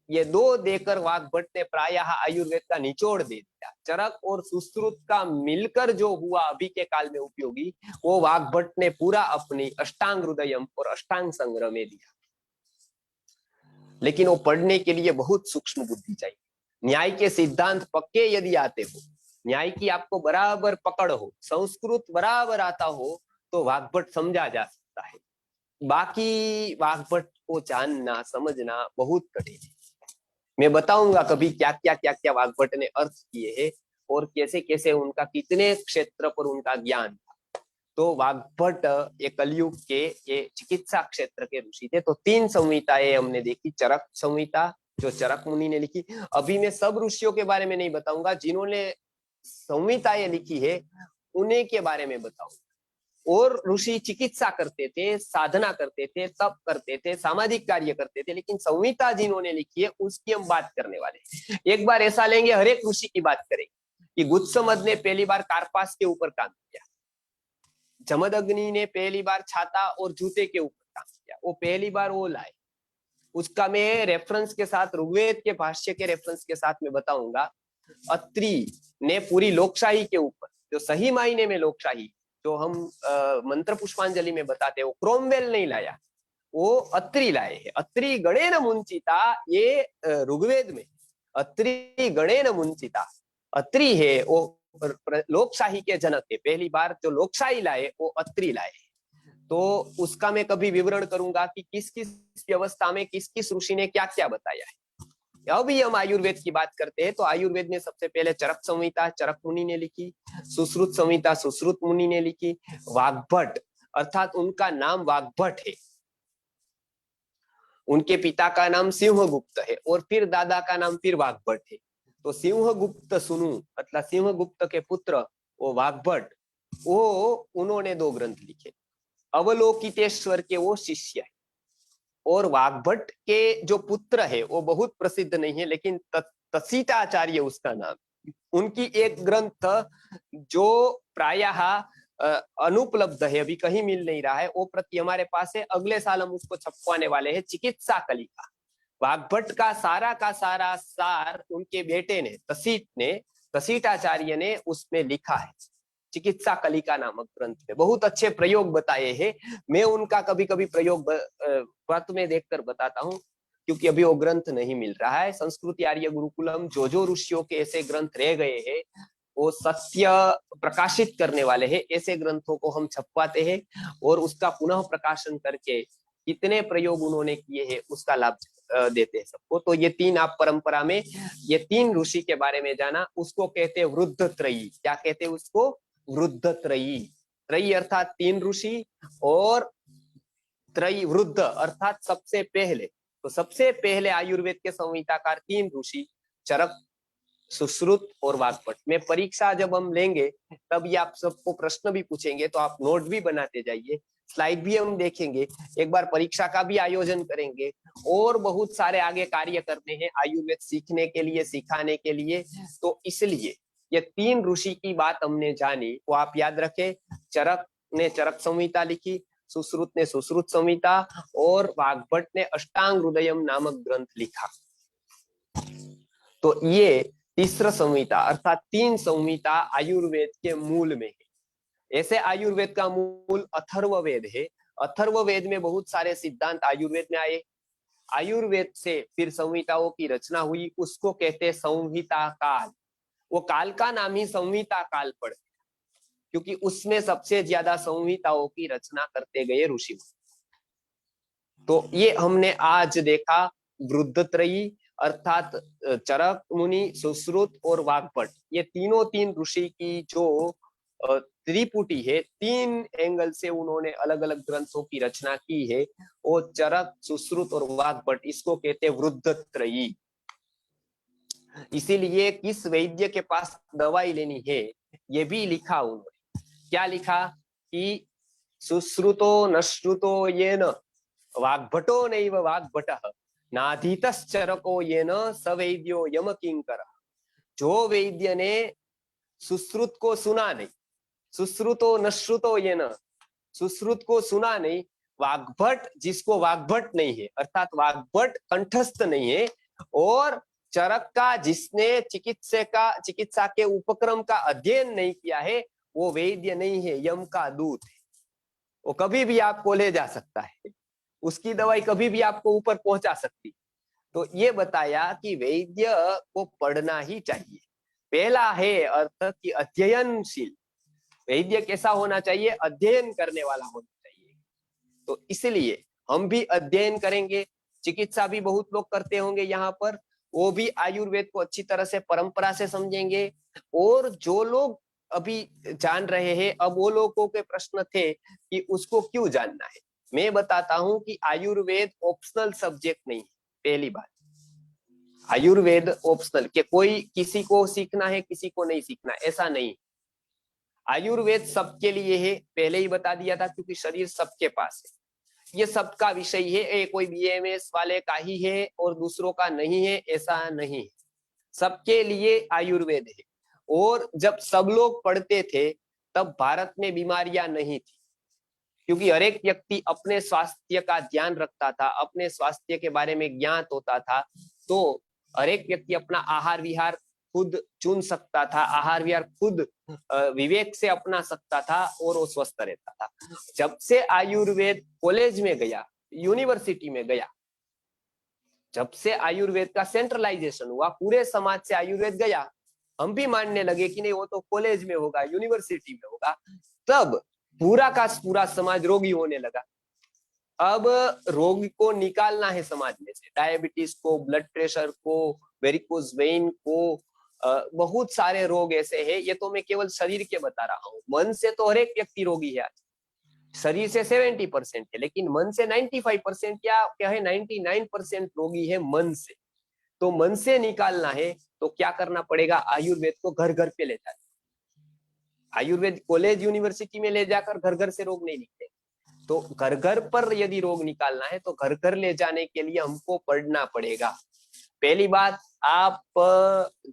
ये 2 देकर वाग्भट ने प्रायः आयुर्वेद का निचोड़ दे दिया। चरक और सुश्रुत का मिलकर जो हुआ अभी के काल में उपयोगी, वो वाग्भट ने पूरा अपनी अष्टांग हृदयम और अष्टांग संग्रह में दिया। लेकिन वो पढ़ने के लिए बहुत सूक्ष्म बुद्धि चाहिए। न्याय के सिद्धांत पक्के यदि आते हो, न्याय की आपको बराबर पकड़ हो, संस्कृत बराबर आता हो, तो वाग्भट समझा जा सकता है। बाकी वाग्भट को जानना समझना बहुत कठिन है। मैं बताऊंगा कभी क्या क्या वाग्भट ने अर्थ किए हैं, और कैसे कैसे उनका कितने क्षेत्र पर उनका ज्ञान था। तो वाग्भट ये कलयुग के ये चिकित्सा क्षेत्र के ऋषि थे। तो 3 संहिताएं हमने देखी। चरक संहिता जो चरक मुनि ने लिखी। अभी मैं सब ऋषियों के बारे में नहीं बताऊंगा, जिन्होंने संहिताएं लिखी है उन्हीं के बारे में बताऊंगा। और ऋषि चिकित्सा करते थे, साधना करते थे, तप करते थे, सामाजिक कार्य करते थे, लेकिन संहिता जिन्होंने लिखी है उसकी हम बात करने वाले। एक बार ऐसा लेंगे, हर एक ऋषि की बात करेंगे कि गुत्समद ने पहली बार कार्पास के ऊपर काम किया, जमदग्नि ने पहली बार छाता और जूते के ऊपर काम किया, वो पहली बार वो लाए। उसका मैं रेफरेंस के साथ, ऋग्वेद के भाष्य के रेफरेंस के साथ मैं बताऊंगा। अत्रि ने पूरी लोकशाही के ऊपर, जो सही मायने में लोकशाही, जो हम मंत्र पुष्पांजलि में बताते हैं, वो क्रोमवेल नहीं लाया, वो अत्रि लाए हैं। अत्रि गणेन मुंचिता, ये ऋग्वेद में अत्रि गणेन मुंचिता। अत्रि है वो लोकशाही के जनक है। पहली बार जो लोकशाही लाए वो अत्रि लाए। तो उसका मैं कभी विवरण करूंगा कि किस किस व्यवस्था में किस किस ऋषि ने क्या क्या बताया है। अभी हम आयुर्वेद की बात करते हैं। तो आयुर्वेद में सबसे पहले चरक संहिता चरक मुनि ने लिखी, सुश्रुत संहिता सुश्रुत मुनि ने लिखी, वाग्भट अर्थात उनका नाम वाग्भट है, उनके पिता का नाम सिंहगुप्त है, और फिर दादा का नाम फिर वाग्भट है। तो सिंहगुप्त सुनु मतलब सिंहगुप्त के पुत्र वो वाग्भट, वो उन्होंने 2 ग्रंथ लिखे। अवलोकितेश्वर के वो शिष्य है। और वाग्भट के जो पुत्र है वो बहुत प्रसिद्ध नहीं है, लेकिन तसीताचार्य उसका नाम। उनकी एक ग्रंथ जो प्रायः अनुपलब्ध है, अभी कहीं मिल नहीं रहा है, वो प्रति हमारे पास है। अगले साल हम उसको छपवाने वाले हैं, चिकित्सा कलिका। वाग्भट का सारा सार उनके बेटे ने तसीटाचार्य ने उसमें लिखा है, चिकित्सा कलिका नामक ग्रंथ में बहुत अच्छे प्रयोग बताए हैं। मैं उनका कभी कभी प्रयोग व्रत में देखकर बताता हूँ, क्योंकि अभी वो ग्रंथ नहीं मिल रहा है। संस्कृति आर्य गुरुकुलम जो ऋषियों के ऐसे ग्रंथ रह गए हैं वो सत्य प्रकाशित करने वाले हैं, ऐसे ग्रंथों को हम छपवाते हैं और उसका पुनः प्रकाशन करके कितने प्रयोग उन्होंने किए हैं उसका लाभ देते हैं सबको। तो ये तीन आप परंपरा में ये तीन ऋषि के बारे में जाना, उसको कहते हैं वृद्ध त्रयी। क्या कहते हैं उसको? वृद्ध त्रयी। त्रयी अर्थात तीन ऋषि और त्रयी वृद्ध अर्थात सबसे पहले। तो सबसे पहले आयुर्वेद के संहिताकार तीन ऋषि, चरक, सुश्रुत और वाग्भट। में परीक्षा जब हम लेंगे तब ये आप सबको प्रश्न भी पूछेंगे, तो आप नोट भी बनाते जाइए, स्लाइड भी हम देखेंगे, एक बार परीक्षा का भी आयोजन करेंगे और बहुत सारे आगे कार्य करने हैं आयुर्वेद सीखने के लिए, सिखाने के लिए। तो इसलिए ये तीन ऋषि की बात हमने जानी, वो आप याद रखें। चरक ने चरक संहिता लिखी, सुश्रुत ने सुश्रुत संहिता और वाग्भट ने अष्टांग हृदयम नामक ग्रंथ लिखा। तो ये तीसरा संहिता अर्थात तीन संहिता आयुर्वेद के मूल में है। ऐसे आयुर्वेद का मूल अथर्ववेद है। अथर्ववेद में बहुत सारे सिद्धांत आयुर्वेद में आए। आयुर्वेद से फिर संहिताओं की रचना हुई, उसको कहते हैं संहिता काल। वो काल का नाम ही संहिता काल पड़, क्योंकि उसमें सबसे ज्यादा संहिताओं की रचना करते गए ऋषि। तो ये हमने आज देखा वृद्धत्रयी अर्थात चरक मुनि, सुश्रुत और वाग्भट, ये तीनों तीन ऋषि की जो त्रिपुटी है, तीन एंगल से उन्होंने अलग अलग ग्रंथों की रचना की है। वो चरक, सुश्रुत और वाग्भट, इसको कहते हैं वृद्धत्रयी। इसीलिए किस वैद्य के पास दवाई लेनी है ये भी लिखा उन्होंने। क्या लिखा कि सुश्रुतो नश्रुतो येन वाग्भटो नैव वाग्भटः नाधीतश्चरको येन सवैद्यो यम किंकरः। जो वैद्य ने सुश्रुत को सुना नहीं, सुश्रुतो नश्रुतो येन, सुश्रुत को सुना नहीं, वाग्भट जिसको वाग्भट नहीं है अर्थात वाग्भट कंठस्थ नहीं है, और चरक का जिसने चिकित्सा के उपक्रम का अध्ययन नहीं किया है, वो वैद्य नहीं है, यम का दूत है। वो कभी भी आपको ले जा सकता है, उसकी दवाई कभी भी आपको ऊपर पहुंचा सकती। तो ये बताया कि वैद्य को पढ़ना ही चाहिए। पहला है अर्थ कि अध्ययनशील। वैद्य कैसा होना चाहिए? अध्ययन करने वाला होना चाहिए। तो इसलिए हम भी अध्ययन करेंगे, चिकित्सा भी बहुत लोग करते होंगे यहाँ पर, वो भी आयुर्वेद को अच्छी तरह से परंपरा से समझेंगे। और जो लोग अभी जान रहे हैं, अब वो लोगों के प्रश्न थे कि उसको क्यों जानना है। मैं बताता हूं कि आयुर्वेद ऑप्शनल सब्जेक्ट नहीं है। पहली बात, आयुर्वेद ऑप्शनल के कोई किसी को सीखना है किसी को नहीं सीखना, ऐसा नहीं। आयुर्वेद सबके लिए है, पहले ही बता दिया था, क्योंकि शरीर सबके पास है, ये सबका विषय है। ये कोई बीएमएस वाले का ही है और दूसरों का नहीं है, ऐसा नहीं है। सबके लिए आयुर्वेद है। और जब सब लोग पढ़ते थे तब भारत में बीमारियां नहीं थी, क्योंकि हर एक व्यक्ति अपने स्वास्थ्य का ध्यान रखता था, अपने स्वास्थ्य के बारे में ज्ञात होता था। तो हर एक व्यक्ति अपना आहार विहार खुद चुन सकता था, आहार विहार खुद विवेक से अपना सकता था और वो स्वस्थ रहता था। जब से आयुर्वेद कॉलेज में गया, यूनिवर्सिटी में गया, जब से आयुर्वेद का सेंट्रलाइजेशन हुआ, पूरे समाज से आयुर्वेद गया, हम भी मानने लगे कि नहीं वो तो कॉलेज में होगा, यूनिवर्सिटी में होगा, तब पूरा का पूरा समाज रोगी होने लगा। अब रोग को निकालना है समाज में से, डायबिटीज को, ब्लड प्रेशर को, वेरिकोज वेइन को, बहुत सारे रोग ऐसे हैं। ये तो मैं केवल शरीर के बता रहा हूँ, मन से तो हर एक व्यक्ति रोगी है आज। शरीर से 70% है, लेकिन मन से 95% या क्या है 99% रोगी है मन से। तो मन से निकालना है तो क्या करना पड़ेगा? आयुर्वेद को घर घर पे ले जाए। आयुर्वेद कॉलेज यूनिवर्सिटी में ले जाकर घर घर से रोग नहीं निकले। तो घर घर पर यदि रोग निकालना है तो घर घर ले जाने के लिए हमको पढ़ना पड़ेगा। पहली बात, आप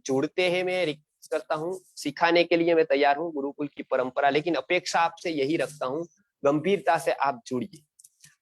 जुड़ते हैं, मैं करता हूँ, सिखाने के लिए मैं तैयार हूँ गुरुकुल की परंपरा, लेकिन अपेक्षा आपसे यही रखता हूँ, गंभीरता से आप जुड़िए,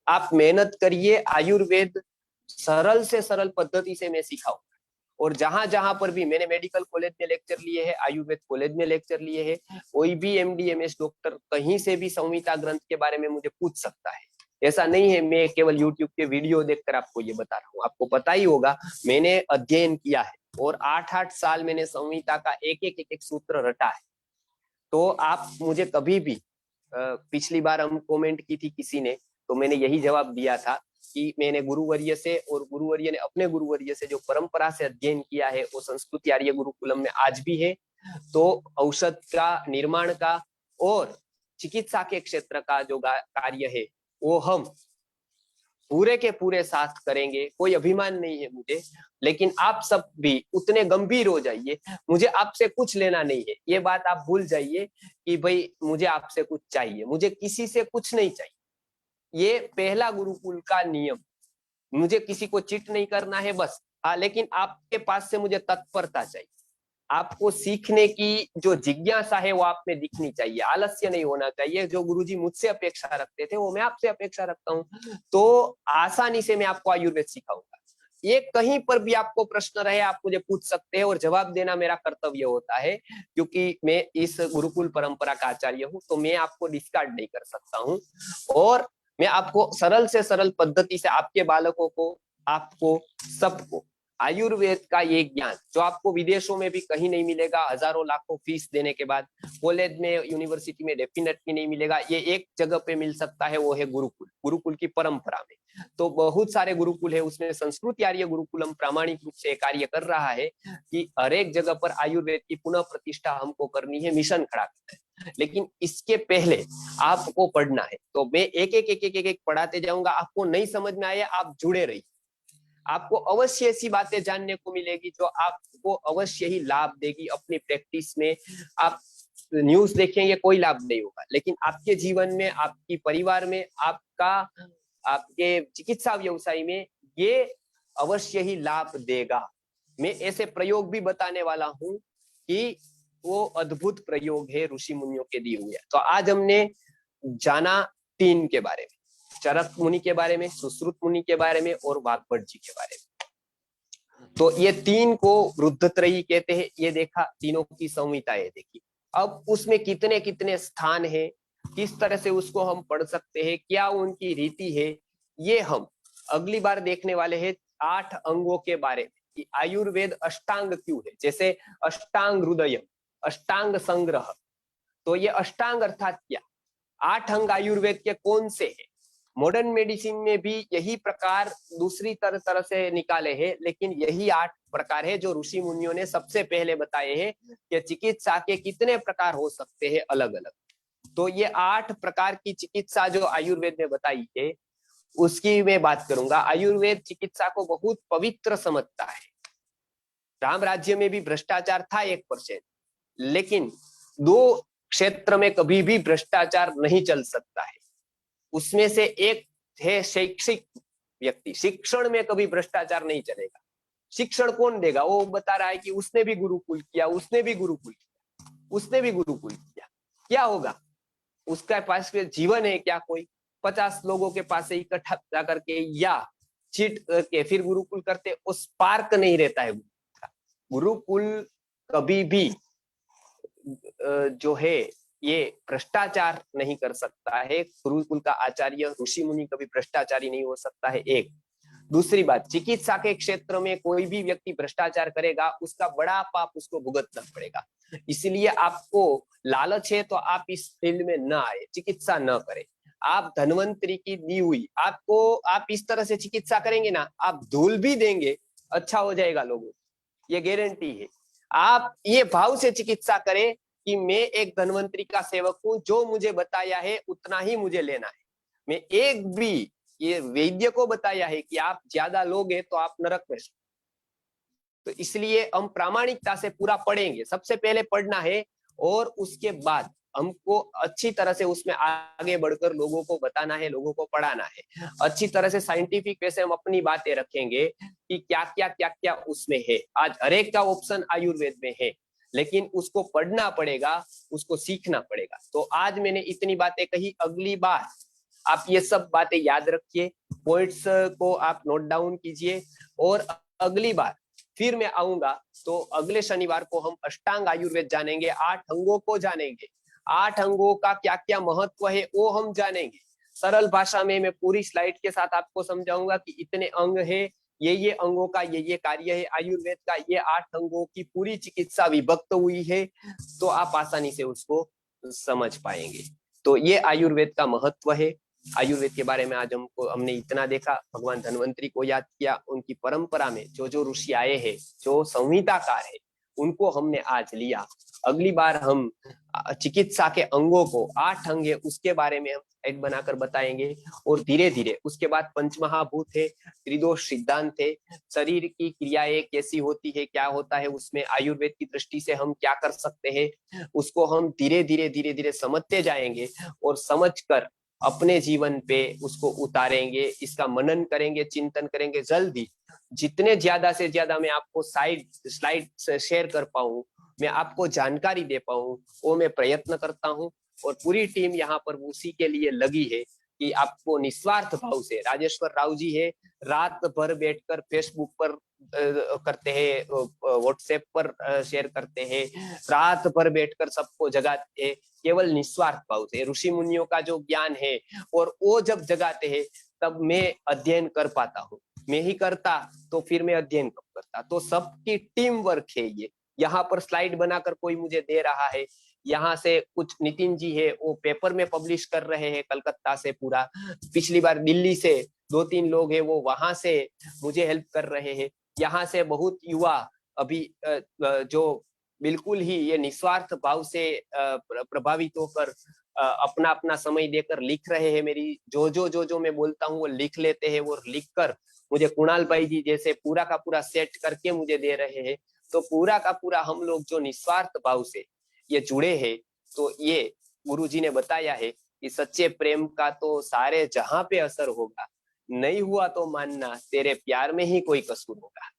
आप मेहनत करिए। आयुर्वेद सरल से सरल पद्धति से मैं सिखाऊंगा, और जहां जहां पर भी मैंने मेडिकल कॉलेज में लेक्चर लिए हैं, आयुर्वेद कॉलेज में लेक्चर लिए हैं, कोई भी MD MS डॉक्टर कहीं से भी संहिता ग्रंथ के बारे में मुझे पूछ सकता है। ऐसा नहीं है मैं केवल YouTube के वीडियो देखकर आपको ये बता रहा हूँ, आपको पता ही होगा मैंने अध्ययन किया है और 8-8 साल मैंने संहिता का एक सूत्र रटा है। तो आप मुझे कभी भी, पिछली बार हम कमेंट की थी किसी ने, तो मैंने यही जवाब दिया था कि मैंने गुरुवर्य से और गुरुवर्य ने अपने गुरुवर्य से जो परंपरा से अध्ययन किया है वो संस्कृत आर्य गुरुकुलम में आज भी है। तो औषध का, निर्माण का और चिकित्सा के क्षेत्र का जो कार्य है वो हम पूरे के पूरे साथ करेंगे। कोई अभिमान नहीं है मुझे, लेकिन आप सब भी उतने गंभीर हो जाइए, मुझे आपसे कुछ लेना नहीं है, ये बात आप भूल जाइए कि भाई मुझे आपसे कुछ चाहिए, मुझे किसी से कुछ नहीं चाहिए। ये पहला गुरुकुल का नियम, मुझे किसी को चिट नहीं करना है बस। हाँ, लेकिन आपके पास से मुझे तत्परता चाहिए, आपको सीखने की जो जिज्ञासा है वो आप में दिखनी चाहिए, आलस्य नहीं होना चाहिए। जो गुरुजी मुझसे अपेक्षा रखते थे वो मैं आपसे अपेक्षा रखता हूँ, तो आसानी से मैं आपको आयुर्वेद सिखाऊंगा। ये कहीं पर भी आपको प्रश्न रहे आप मुझे पूछ सकते हैं, और जवाब देना मेरा कर्तव्य होता है, क्योंकि मैं इस गुरुकुल परंपरा का आचार्य हूँ, तो मैं आपको डिस्कार्ड नहीं कर सकता हूँ। और मैं आपको सरल से सरल पद्धति से आपके बालकों को, आपको सबको आयुर्वेद का ये ज्ञान जो आपको विदेशों में भी कहीं नहीं मिलेगा, हजारों लाखों फीस देने के बाद, कॉलेज में, यूनिवर्सिटी में डेफिनेटली नहीं मिलेगा, ये एक जगह पे मिल सकता है, वो है गुरुकुल, गुरुकुल की परंपरा में। तो बहुत सारे गुरुकुल है, उसमें संस्कृत आर्य गुरुकुलम प्रामाणिक रूप से कार्य कर रहा है कि हर एक जगह पर आयुर्वेद की पुनः प्रतिष्ठा हमको करनी है, मिशन खड़ा करना है। लेकिन इसके पहले आपको पढ़ना है, तो मैं एक एक पढ़ाते जाऊंगा, आपको नहीं समझ में आए आप जुड़े रहिए, आपको अवश्य ऐसी बातें जानने को मिलेगी जो आपको अवश्य ही लाभ देगी अपनी प्रैक्टिस में। आप न्यूज देखेंगे कोई लाभ नहीं होगा, लेकिन आपके जीवन में, आपकी परिवार में, आपके चिकित्सा व्यवसाय में ये अवश्य ही लाभ देगा। मैं ऐसे प्रयोग भी बताने वाला हूं कि वो अद्भुत प्रयोग है ऋषि मुनियों के दिए हुए। तो आज हमने जाना 3 के बारे में, चरक मुनि के बारे में, सुश्रुत मुनि के बारे में और वाग्भट जी के बारे में। तो ये 3 को रुद्रत्रयी कहते हैं, ये देखा, तीनों की संहिताएं देखी। अब उसमें कितने कितने स्थान है, किस तरह से उसको हम पढ़ सकते हैं, क्या उनकी रीति है, ये हम अगली बार देखने वाले हैं। 8 अंगों के बारे में कि आयुर्वेद अष्टांग क्यों है, जैसे अष्टांग हृदय, अष्टांग संग्रह। तो ये अष्टांग अर्थात क्या, 8 अंग आयुर्वेद के कौन से हैं। मॉडर्न मेडिसिन में भी यही प्रकार दूसरी तरह से निकाले हैं, लेकिन यही 8 प्रकार है जो ऋषि मुनियों ने सबसे पहले बताए हैं कि चिकित्सा के कितने प्रकार हो सकते हैं अलग अलग। तो ये 8 प्रकार की चिकित्सा जो आयुर्वेद ने बताई है उसकी मैं बात करूंगा। आयुर्वेद चिकित्सा को बहुत पवित्र समझता है। राम राज्य में भी भ्रष्टाचार था 1%, लेकिन 2 क्षेत्र में कभी भी भ्रष्टाचार नहीं चल सकता है। उसमें से एक है शैक्षिक व्यक्ति, शिक्षण में कभी भ्रष्टाचार नहीं चलेगा। शिक्षण कौन देगा, वो बता रहा है कि उसने भी गुरुकुल किया, उसने भी गुरुकुल किया, उसने भी गुरुकुल किया, क्या होगा उसका पास जीवन है क्या, कोई 50 लोगों के पास से इकट्ठा जाकर के या चीट करके फिर गुरुकुल करते, उस पार्क नहीं रहता है गुरुकुल कभी भी जो है ये भ्रष्टाचार नहीं कर सकता है। गुरुकुल का आचार्य ऋषि मुनि कभी भ्रष्टाचारी नहीं हो सकता है। एक दूसरी बात, चिकित्सा के क्षेत्र में कोई भी व्यक्ति भ्रष्टाचार करेगा उसका बड़ा पाप उसको भुगतना पड़ेगा। इसलिए आपको लालच है तो आप इस फील्ड में न आए, चिकित्सा न करें। आप धन्वंतरी की दी हुई आपको, आप इस तरह से चिकित्सा करेंगे ना, आप धूल भी देंगे अच्छा हो जाएगा लोगों, ये गारंटी है। आप ये भाव से चिकित्सा करें कि मैं एक धन्वंतरी का सेवक हूं, जो मुझे बताया है उतना ही मुझे लेना है। मैं एक भी, ये वैद्य को बताया है कि आप ज्यादा लोगे तो आप नरक में। तो इसलिए हम प्रामाणिकता से पूरा पढ़ेंगे, सबसे पहले पढ़ना है और उसके बाद हमको अच्छी तरह से उसमें आगे बढ़कर लोगों को बताना है, लोगों को पढ़ाना है। अच्छी तरह से साइंटिफिक वे से हम अपनी बातें रखेंगे कि क्या क्या उसमें है। आज हर एक का ऑप्शन आयुर्वेद में है, लेकिन उसको पढ़ना पड़ेगा, उसको सीखना पड़ेगा। तो आज मैंने इतनी बातें कही, अगली बार आप ये सब बातें याद रखिए, पॉइंट्स को आप नोट डाउन कीजिए, और अगली बार फिर मैं आऊंगा तो अगले शनिवार को हम अष्टांग आयुर्वेद जानेंगे, 8 अंगों को जानेंगे, 8 अंगों का क्या क्या महत्व है वो हम जानेंगे। सरल भाषा में मैं पूरी स्लाइड के साथ आपको समझाऊंगा कि इतने अंग है, ये अंगों का ये कार्य है, आयुर्वेद का ये 8 अंगों की पूरी चिकित्सा विभक्त हुई है, तो आप आसानी से उसको समझ पाएंगे। तो ये आयुर्वेद का महत्व है। आयुर्वेद के बारे में आज हमने इतना देखा, भगवान धन्वंतरी को याद किया, उनकी परंपरा में जो जो ऋषि आए हैं, जो संहिताकार है, उनको हमने आज लिया। अगली बार हम चिकित्सा के अंगों को 8 अंग है उसके बारे में हम स्लाइड बनाकर बताएंगे, और धीरे धीरे उसके बाद पंचमहाभूत है, त्रिदोष सिद्धांत है, शरीर की क्रियाएं कैसी होती है, क्या होता है उसमें, आयुर्वेद की दृष्टि से हम क्या कर सकते हैं, उसको हम धीरे धीरे समझते जाएंगे, और समझकर अपने जीवन पे उसको उतारेंगे, इसका मनन करेंगे, चिंतन करेंगे। जल्दी जितने ज्यादा से ज्यादा मैं आपको स्लाइड शेयर कर पाऊं, मैं आपको जानकारी दे पाऊं, वो मैं प्रयत्न करता हूं, और पूरी टीम यहाँ पर उसी के लिए लगी है कि आपको निस्वार्थ भाव से, राजेश्वर राव जी है, रात भर बैठकर फेसबुक पर करते हैं, व्हाट्सएप पर शेयर करते हैं, रात भर बैठकर सबको जगाते हैं, केवल निस्वार्थ भाव से। ऋषि मुनियों का जो ज्ञान है, और वो जब जगाते हैं तब मैं अध्ययन कर पाता हूँ, मैं ही करता तो फिर मैं अध्ययन कब करता। तो सबकी टीम वर्क है ये। यहाँ पर स्लाइड बनाकर कोई मुझे दे रहा है, यहाँ से कुछ नितिन जी है वो पेपर में पब्लिश कर रहे हैं कलकत्ता से पूरा, पिछली बार दिल्ली से 2-3 लोग हैं वो वहां से मुझे हेल्प कर रहे हैं, यहाँ से बहुत युवा अभी जो बिल्कुल ही ये निस्वार्थ भाव से प्रभावित होकर अपना अपना समय देकर लिख रहे हैं। मेरी जो मैं बोलता हूँ वो लिख लेते हैं, वो लिख कर मुझे कुणाल भाई जी जैसे पूरा का पूरा सेट करके मुझे दे रहे हैं। तो पूरा का पूरा हम लोग जो निस्वार्थ भाव से ये जुड़े हैं, तो ये गुरुजी ने बताया है कि सच्चे प्रेम का तो सारे जहां पे असर होगा, नहीं हुआ तो मानना तेरे प्यार में ही कोई कसूर होगा।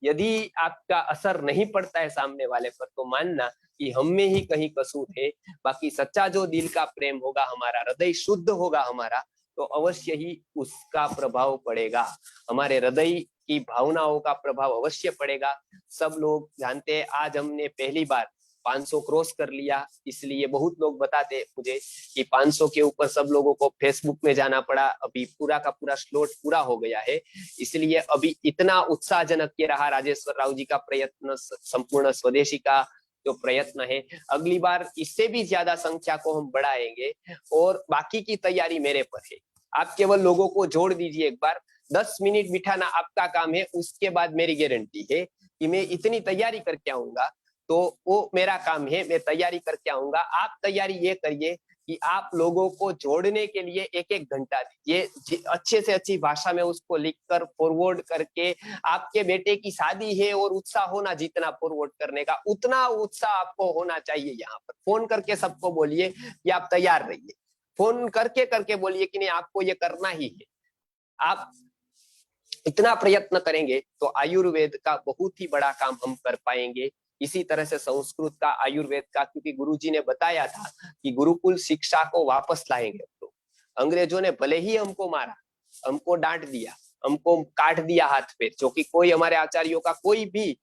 यदि आपका असर नहीं पड़ता है सामने वाले पर, तो मानना कि हम में ही कहीं कसूर है। बाकी सच्चा जो दिल का प्रेम होगा हमारा, हृदय शुद्ध होगा हमारा, तो अवश्य ही उसका प्रभाव पड़ेगा, हमारे हृदय की भावनाओं का प्रभाव अवश्य पड़ेगा। सब लोग जानते हैं आज हमने पहली बार 500 क्रॉस कर लिया, इसलिए बहुत लोग बताते मुझे कि 500 के ऊपर सब लोगों को फेसबुक में जाना पड़ा, अभी पूरा का पूरा स्लॉट पूरा हो गया है, इसलिए अभी इतना उत्साहजनक ये रहा राजेश्वर राव जी का प्रयत्न, संपूर्ण स्वदेशी का जो प्रयत्न है। अगली बार इससे भी ज्यादा संख्या को हम बढ़ाएंगे, और बाकी की तैयारी मेरे पर है। आप केवल लोगों को जोड़ दीजिए, एक बार 10 मिनट बिठाना आपका काम है, उसके बाद मेरी गारंटी है कि मैं इतनी तैयारी करके आऊंगा, तो वो मेरा काम है, मैं तैयारी करके आऊंगा। आप तैयारी ये करिए कि आप लोगों को जोड़ने के लिए 1-1 घंटा दीजिए, अच्छे से अच्छी भाषा में उसको लिखकर फॉरवर्ड करके। आपके बेटे की शादी है और उत्साह होना जितना फॉरवर्ड करने का, उतना उत्साह आपको होना चाहिए। यहाँ पर फोन करके सबको बोलिए कि आप तैयार रहिए, फोन करके करके बोलिए कि नहीं आपको ये करना ही है। आप इतना प्रयत्न करेंगे तो आयुर्वेद का बहुत ही बड़ा काम हम कर पाएंगे। इसी तरह से संस्कृत का, आयुर्वेद का, क्योंकि गुरुजी ने बताया था कि गुरुकुल शिक्षा को वापस लाएंगे। तो अंग्रेजों ने भले ही हमको मारा, हमको डांट दिया, हमको काट दिया हाथ पे, जो कि कोई हमारे आचार्यों का कोई भी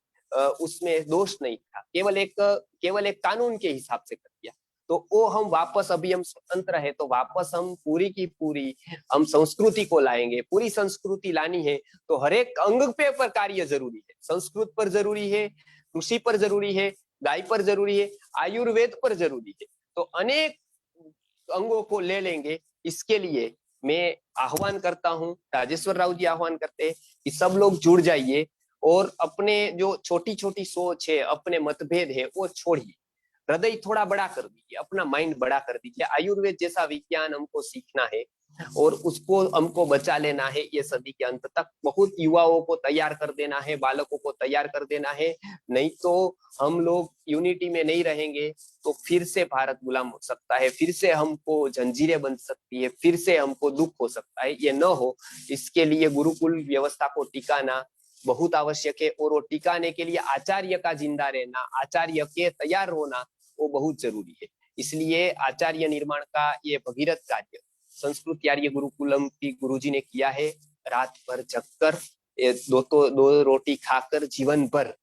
उसमें दोष नहीं था, केवल एक कानून के हिसाब से कर दिया। तो वो हम वापस, अभी हम स्वतंत्र है तो वापस हम पूरी की पूरी हम संस्कृति को लाएंगे। पूरी संस्कृति लानी है तो हर एक अंग पे पर कार्य जरूरी है। संस्कृत पर जरूरी है, कृषि पर जरूरी है, गाय पर जरूरी है, आयुर्वेद पर जरूरी है। तो अनेक अंगों को ले लेंगे। इसके लिए मैं आह्वान करता हूं, राजेश्वर राव जी आह्वान करते हैं कि सब लोग जुड़ जाइए, और अपने जो छोटी छोटी सोच है, अपने मतभेद है, वो छोड़िए, हृदय थोड़ा बड़ा कर दीजिए, अपना माइंड बड़ा कर दीजिए। आयुर्वेद जैसा विज्ञान हमको सीखना है और उसको हमको बचा लेना है, ये सदी के अंत तक। बहुत युवाओं को तैयार कर देना है, बालकों को तैयार कर देना है, नहीं तो हम लोग यूनिटी में नहीं रहेंगे तो फिर से भारत गुलाम हो सकता है, फिर से हमको जंजीरें बन सकती है, फिर से हमको दुख हो सकता है। ये न हो, इसके लिए गुरुकुल व्यवस्था को टिकाना, बहुत आवश्यक है, और वो टिकाने के लिए आचार्य का जिंदा रहना, आचार्य के तैयार होना वो बहुत जरूरी है। इसलिए आचार्य निर्माण का ये भगीरथ कार्य संस्कृत आर्य गुरुकुलम की गुरुजी ने किया है। रात भर जगकर दो रोटी खाकर जीवन भर,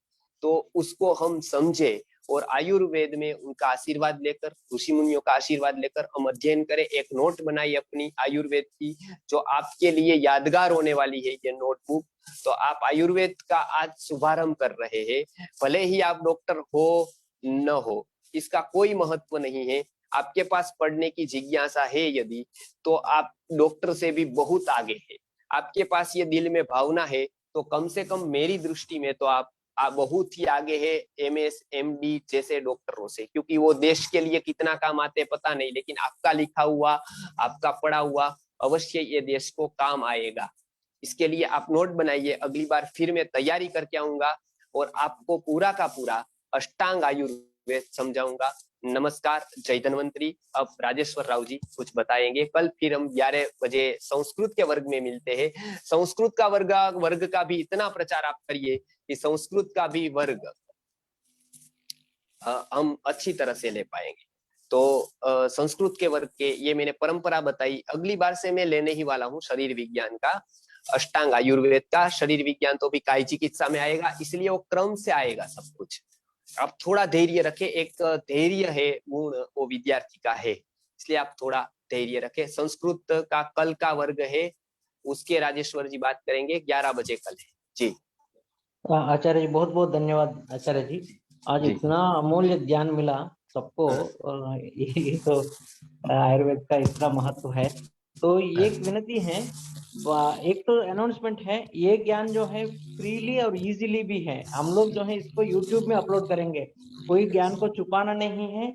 तो उसको हम समझे और आयुर्वेद में उनका आशीर्वाद लेकर, ऋषि मुनियों का आशीर्वाद लेकर हम अध्ययन करें। एक नोट बनाई अपनी आयुर्वेद की, जो आपके लिए यादगार होने वाली है ये नोटबुक। तो आप आयुर्वेद का आज शुभारंभ कर रहे हैं, भले ही आप डॉक्टर हो न हो, इसका कोई महत्व नहीं है। आपके पास पढ़ने की जिज्ञासा है यदि, तो आप डॉक्टर से भी बहुत आगे है। आपके पास ये दिल में भावना है, तो कम से कम मेरी दृष्टि में तो आप बहुत ही आगे है MS MD जैसे डॉक्टरों से, क्योंकि वो देश के लिए कितना काम आते पता नहीं, लेकिन आपका लिखा हुआ, आपका पढ़ा हुआ अवश्य ये देश को काम आएगा। इसके लिए आप नोट बनाइए, अगली बार फिर मैं तैयारी करके आऊंगा और आपको पूरा का पूरा अष्टांग आयुर्वेद समझाऊंगा। नमस्कार, जय धन्वंतरी। अब राजेश्वर राव जी कुछ बताएंगे। कल फिर हम 11 बजे संस्कृत के वर्ग में मिलते हैं। संस्कृत का वर्ग का भी इतना प्रचार आप करिए कि संस्कृत का भी वर्ग हम अच्छी तरह से ले पाएंगे। तो संस्कृत के वर्ग के ये मैंने परंपरा बताई, अगली बार से मैं लेने ही वाला हूँ शरीर विज्ञान का, अष्टांग आयुर्वेद का। शरीर विज्ञान तो भी काय चिकित्सा में आएगा, इसलिए वो क्रम से आएगा सब कुछ। आप थोड़ा धैर्य रखें, एक धैर्य है गुण वो विद्यार्थी का है, इसलिए आप थोड़ा धैर्य रखें। संस्कृत का कल का वर्ग है, उसके राजेश्वर जी बात करेंगे, 11 बजे कल है जी। आचार्य जी बहुत बहुत धन्यवाद आचार्य जी, आज जी इतना अमूल्य ज्ञान मिला सबको। ये तो आयुर्वेद का इतना महत्व है। तो ये एक विनती है, एक तो अनाउंसमेंट है, ये ज्ञान जो है फ्रीली और इजीली भी है। हम लोग जो है इसको यूट्यूब में अपलोड करेंगे, कोई ज्ञान को छुपाना नहीं है।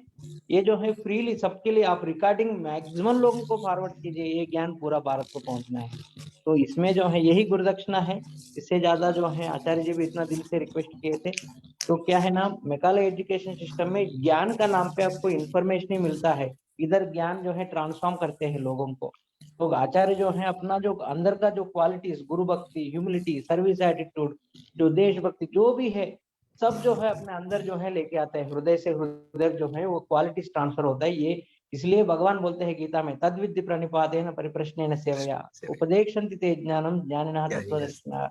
ये जो है फ्रीली सबके लिए, आप रिकॉर्डिंग मैक्सिमम लोगों को फॉरवर्ड कीजिए, ये ज्ञान पूरा भारत को पहुंचना है। तो इसमें जो है यही गुरुदक्षिणा है, इससे ज्यादा जो है आचार्य जी भी इतना दिल से रिक्वेस्ट किए थे। तो क्या है ना, मेघालय एजुकेशन सिस्टम में ज्ञान का नाम पे आपको इंफॉर्मेशन ही मिलता है, इधर ज्ञान जो है ट्रांसफॉर्म करते हैं लोगों को। तो आचार्य जो है अपना जो अंदर का जो क्वालिटीज, गुरु भक्ति, ह्यूमिलिटी, सर्विस एटीट्यूड, जो देशभक्ति जो भी है, सब जो है अपने अंदर जो है लेके आते हैं। हृदय से हृदय जो है वो क्वालिटीज ट्रांसफर होता है। ये इसलिए भगवान बोलते हैं गीता में, तद्विद्य प्रणिपातेन परिप्रश्नेन सेवया उपदेक्षन्ति ते ज्ञानम ज्ञानिनः तत्त्वदर्शिनः।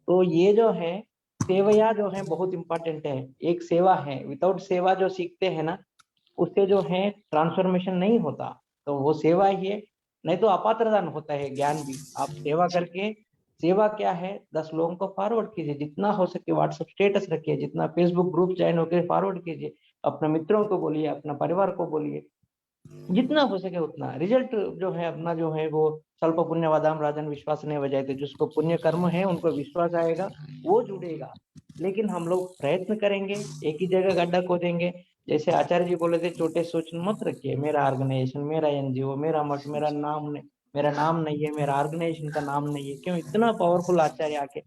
तो ये जो है सेवया जो है बहुत इंपॉर्टेंट है, एक सेवा है। विदाउट सेवा जो सीखते हैं ना, उससे जो है ट्रांसफॉर्मेशन नहीं होता। तो वो सेवा ही है, नहीं तो अपात्रदान होता है ज्ञान भी। आप सेवा करके, सेवा क्या है, 10 लोगों को फॉरवर्ड कीजिए, जितना हो सके व्हाट्सएप स्टेटस रखिए, जितना फेसबुक ग्रुप ज्वाइन होकर फॉरवर्ड कीजिए, अपने मित्रों को बोलिए, अपना परिवार को बोलिए, जितना हो सके उतना। रिजल्ट जो है अपना जो है वो स्वल्प पुण्यवादाम राजन विश्वास नहीं बजाते, जिसको पुण्य कर्म है उनको विश्वास आएगा, वो जुड़ेगा। लेकिन हम लोग प्रयत्न करेंगे, एक ही जगह गड्ढा खोदेंगे। जैसे आचार्य जी बोले थे, छोटे सोच मत रखिए, मेरा ऑर्गेनाइजेशन, मेरा NGO, मेरा मठ, मेरा नाम नहीं है, मेरा ऑर्गेनाइजेशन का नाम नहीं है। क्यों, इतना पावरफुल आचार्य आके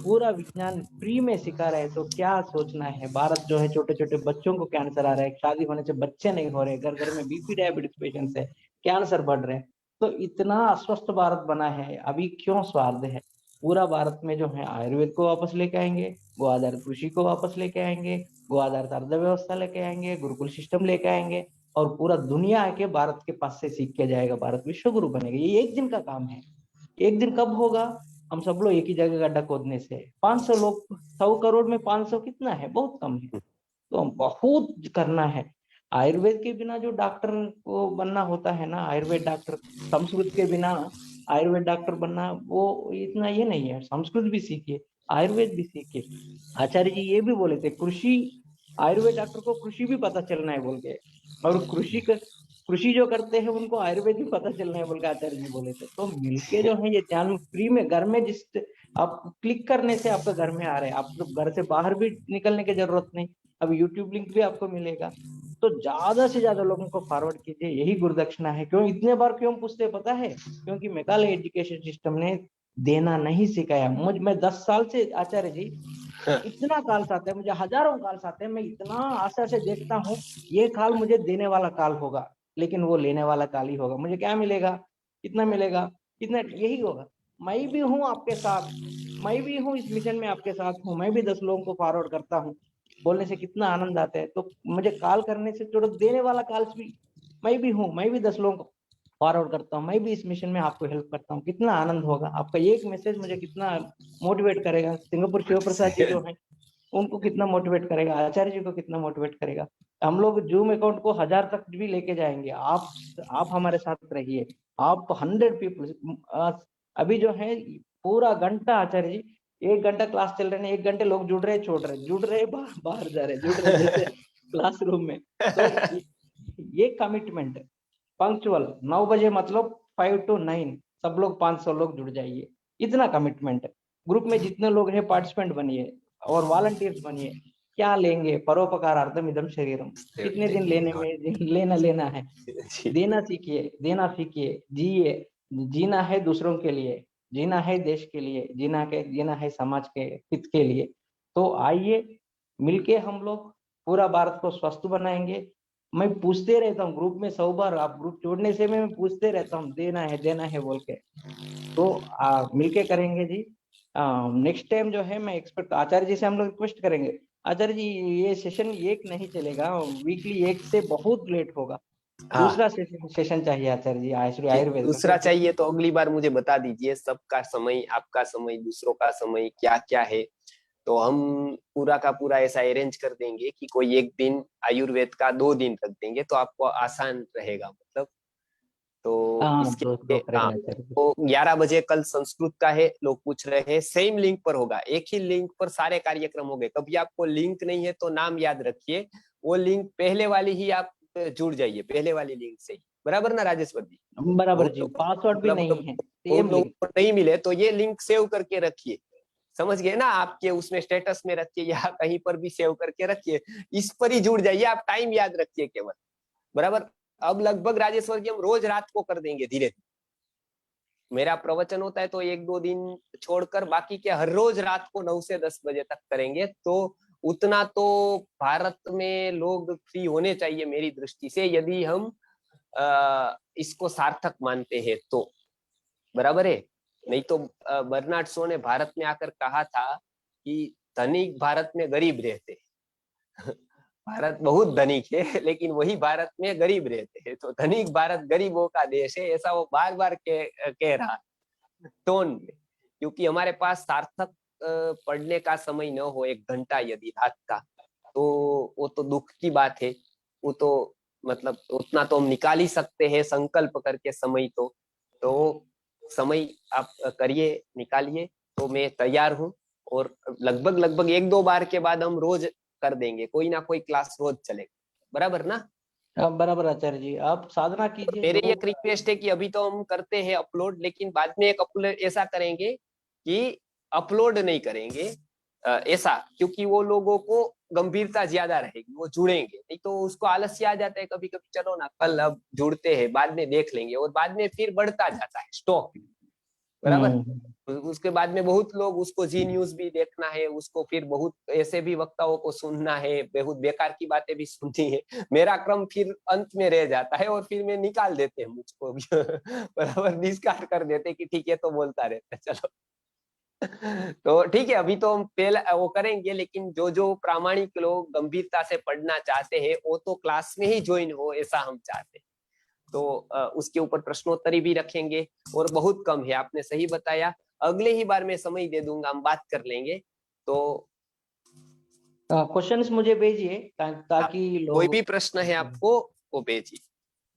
पूरा विज्ञान फ्री में सिखा रहे हैं, तो क्या सोचना है। भारत जो है, छोटे छोटे बच्चों को कैंसर आ रहा है, शादी होने से बच्चे नहीं हो रहे, घर घर में BP डायबिटीज पेशेंट्स है, कैंसर बढ़ रहे हैं। तो इतना अस्वस्थ भारत बना है, अभी क्यों स्वार्थ है। पूरा भारत में जो है आयुर्वेद को वापस लेके आएंगे, गो आधारित कृषि को वापस लेके आएंगे, गो आधारित अर्थव्यवस्था लेके आएंगे, गुरुकुल सिस्टम लेके आएंगे, और पूरा दुनिया आके भारत के पास से सीख के जाएगा, भारत विश्व गुरु बनेगा। ये एक दिन का काम है। एक दिन कब होगा, हम सब लोग एक ही जगह गड्ढा खोदने से। 500 लोग, 100 करोड़ में 500 कितना है, बहुत कम है। तो बहुत करना है। आयुर्वेद के बिना जो डॉक्टर को बनना होता है ना, आयुर्वेद डॉक्टर, संस्कृत के बिना आयुर्वेद डॉक्टर बनना वो इतना ये नहीं है। संस्कृत भी सीखिए, आयुर्वेद भी सीखिए। आचार्य जी ये भी बोले थे, कृषि, आयुर्वेद डॉक्टर को कृषि भी पता चलना है बोल के, और कृषि जो करते हैं उनको आयुर्वेद भी पता चलना है बोल के आचार्य जी बोले थे। तो मिलके जो है ये ज्ञान फ्री में घर में, जिस आप क्लिक करने से आपके घर में आ रहे हैं, आप तो घर से बाहर भी निकलने की जरूरत नहीं। अब यूट्यूब लिंक भी आपको मिलेगा। तो ज्यादा से ज्यादा लोगों को फॉरवर्ड कीजिए, यही गुरुदक्षिणा है। क्यों इतने बार क्यों पूछते पता है, क्योंकि मेघालय एजुकेशन सिस्टम ने देना नहीं सिखाया। मैं 10 साल से आचार्य जी, इतना कॉल्स आते हैं मुझे, हजारों कॉल्स आते हैं, मैं इतना आशा से देखता हूँ ये कॉल मुझे देने वाला कॉल होगा, लेकिन वो लेने वाला कॉल ही होगा। मुझे क्या मिलेगा, कितना मिलेगा, कितना, यही होगा। मैं भी हूँ आपके साथ, मैं भी हूँ इस मिशन में, आपके साथ हूँ, मैं भी 10 लोगों को फॉरवर्ड करता हूँ। बोलने से कितना आनंद आता है। तो मुझे कॉल करने से छोड़ो, देने वाला कॉल्स भी मैं भी हूँ, मैं भी 10 लोगों को फॉरवर्ड करता हूँ, मैं भी इस मिशन में आपको हेल्प करता हूँ। कितना आनंद होगा, आपका एक मैसेज मुझे कितना मोटिवेट करेगा। सिंगापुर शिव प्रसाद जी जो है उनको कितना मोटिवेट करेगा, आचार्य जी को कितना मोटिवेट करेगा। हम लोग जूम अकाउंट को 1000 तक भी लेके जाएंगे। आप हमारे साथ रहिए। आप 100 पीपल अभी जो है पूरा घंटा आचार्य जी, 1 घंटा क्लास चल रहे हैं, 1 घंटे लोग जुड़ रहे, छोड़ रहे, जुड़ रहे, बाहर जा रहे, जुड़ रहे, जैसे क्लासरूम में। तो ये कमिटमेंट पंक्चुअल 9 बजे मतलब 5 to 9 सब लोग 500 लोग जुड़ जाइए, इतना कमिटमेंट है। ग्रुप में जितने लोग हैं पार्टिसिपेंट बनिए और वॉलंटियर्स बनिए। क्या लेंगे, परोपकारार्थम इदम शरीरम, कितने दिन लेने में लेना लेना है। देना सीखिए, देना सीखिए, जिए। जीना है दूसरों के लिए, जीना है देश के लिए, जीना है समाज के हित के लिए। तो आइए मिलके हम लोग पूरा भारत को स्वस्थ बनाएंगे। मैं पूछते रहता हूँ ग्रुप में 100 बार, आप ग्रुप जोड़ने से मैं पूछते रहता हूँ देना है बोल के। तो मिलके करेंगे जी। नेक्स्ट टाइम जो है मैं एक्सपेक्ट आचार्य जी से हम लोग रिक्वेस्ट करेंगे, आचार्य जी ये सेशन एक नहीं चलेगा, वीकली एक से बहुत लेट होगा, हाँ, दूसरा सेशन चाहिए आचार्य जी आयुर्वेद का। दूसरा चाहिए तो अगली बार मुझे बता दीजिए, सबका समय, आपका समय, दूसरों का समय क्या क्या है, तो हम पूरा का पूरा ऐसा अरेंज कर देंगे कि कोई एक दिन आयुर्वेद का 2 दिन रख देंगे तो आपको आसान रहेगा, मतलब। तो हाँ इसके तो लिए हाँ, करेंगे आचार्य जी। तो 11 बजे कल संस्कृत का है, लोग पूछ रहे हैं। सेम लिंक पर होगा, एक ही लिंक पर सारे कार्यक्रम होंगे। कभी आपको लिंक नहीं है तो नाम याद रखिए, वो लिंक पहले वाली ही आप जुड़ जाइए, पहले वाली लिंक से ही, बराबर ना राजेश्वर जी? बराबर बहुत जी, लोग पासवर्ड भी मतलब नहीं है, सेम बहुत लोगों लिंक। को नहीं मिले तो ये लिंक सेव करके रखिए, समझ गए ना? आपके उसमें स्टेटस में रखिए या कहीं पर भी सेव करके रखिए, इस पर ही जुड़ जाइए, आप टाइम याद रखिए केवल, बराबर। अब लगभग राजेश्वर जी हम रोज रात को कर देंगे धीरे धीरे। मेरा प्रवचन होता है तो 1-2 दिन छोड़कर बाकी के हर रोज रात को 9 से 10 बजे तक करेंगे। तो उतना तो भारत में लोग फ्री होने चाहिए मेरी दृष्टि से, यदि हम इसको सार्थक मानते हैं तो, बराबर है। नहीं तो बर्नार्ड शॉ ने भारत में आकर कहा था कि धनिक भारत में गरीब रहते हैं। भारत बहुत धनिक है लेकिन वही भारत में गरीब रहते हैं, तो धनिक भारत गरीबों का देश है, ऐसा वो बार बार कह रहा टोन में। क्योंकि हमारे पास सार्थक पढ़ने का समय न हो 1 घंटा यदि रात का, तो वो तो दुख की बात है। वो तो मतलब उतना तो हम निकाल ही सकते हैं संकल्प करके समय। तो समय आप करिए, निकालिए, तो मैं तैयार हूँ। और लगभग लगभग 1-2 बार के बाद हम रोज कर देंगे, कोई ना कोई क्लास रोज चलेगा, बराबर ना? बराबर आचार्य जी, आप साधना कीजिए मेरी लोगों एक रिक्वेस्ट है कि अभी तो हम करते हैं अपलोड, लेकिन बाद में एक अपलोड ऐसा करेंगे कि अपलोड नहीं करेंगे ऐसा, क्योंकि वो लोगों को गंभीरता ज्यादा रहेगी, वो जुड़ेंगे। नहीं तो उसको आलस्य आ जाता है कभी कभी, चलो ना कल अब जुड़ते हैं, बाद में देख लेंगे, और बाद में फिर बढ़ता जाता है स्टॉक, बराबर। हम्म। उसके बाद में बहुत लोग उसको जी न्यूज भी देखना है, उसको फिर बहुत ऐसे भी वक्ताओं को सुनना है, बहुत बेकार की बातें भी सुननी है, मेरा क्रम फिर अंत में रह जाता है और फिर मैं निकाल देते हैं मुझको भी। बराबर डिस्कार्ड कर देते कि ठीक है तो बोलता रहता है, चलो। तो ठीक है, अभी तो हम पहला वो करेंगे, लेकिन जो जो प्रामाणिक लोग गंभीरता से पढ़ना चाहते हैं वो तो क्लास में ही ज्वाइन हो, ऐसा हम चाहते हैं। तो उसके ऊपर प्रश्नोत्तरी भी रखेंगे, और बहुत कम है, आपने सही बताया। अगले ही बार मैं समय दे दूंगा, हम बात कर लेंगे। तो क्वेश्चंस मुझे भेजिए आप ताकि कोई लोग। भी प्रश्न है आपको वो भेजिए।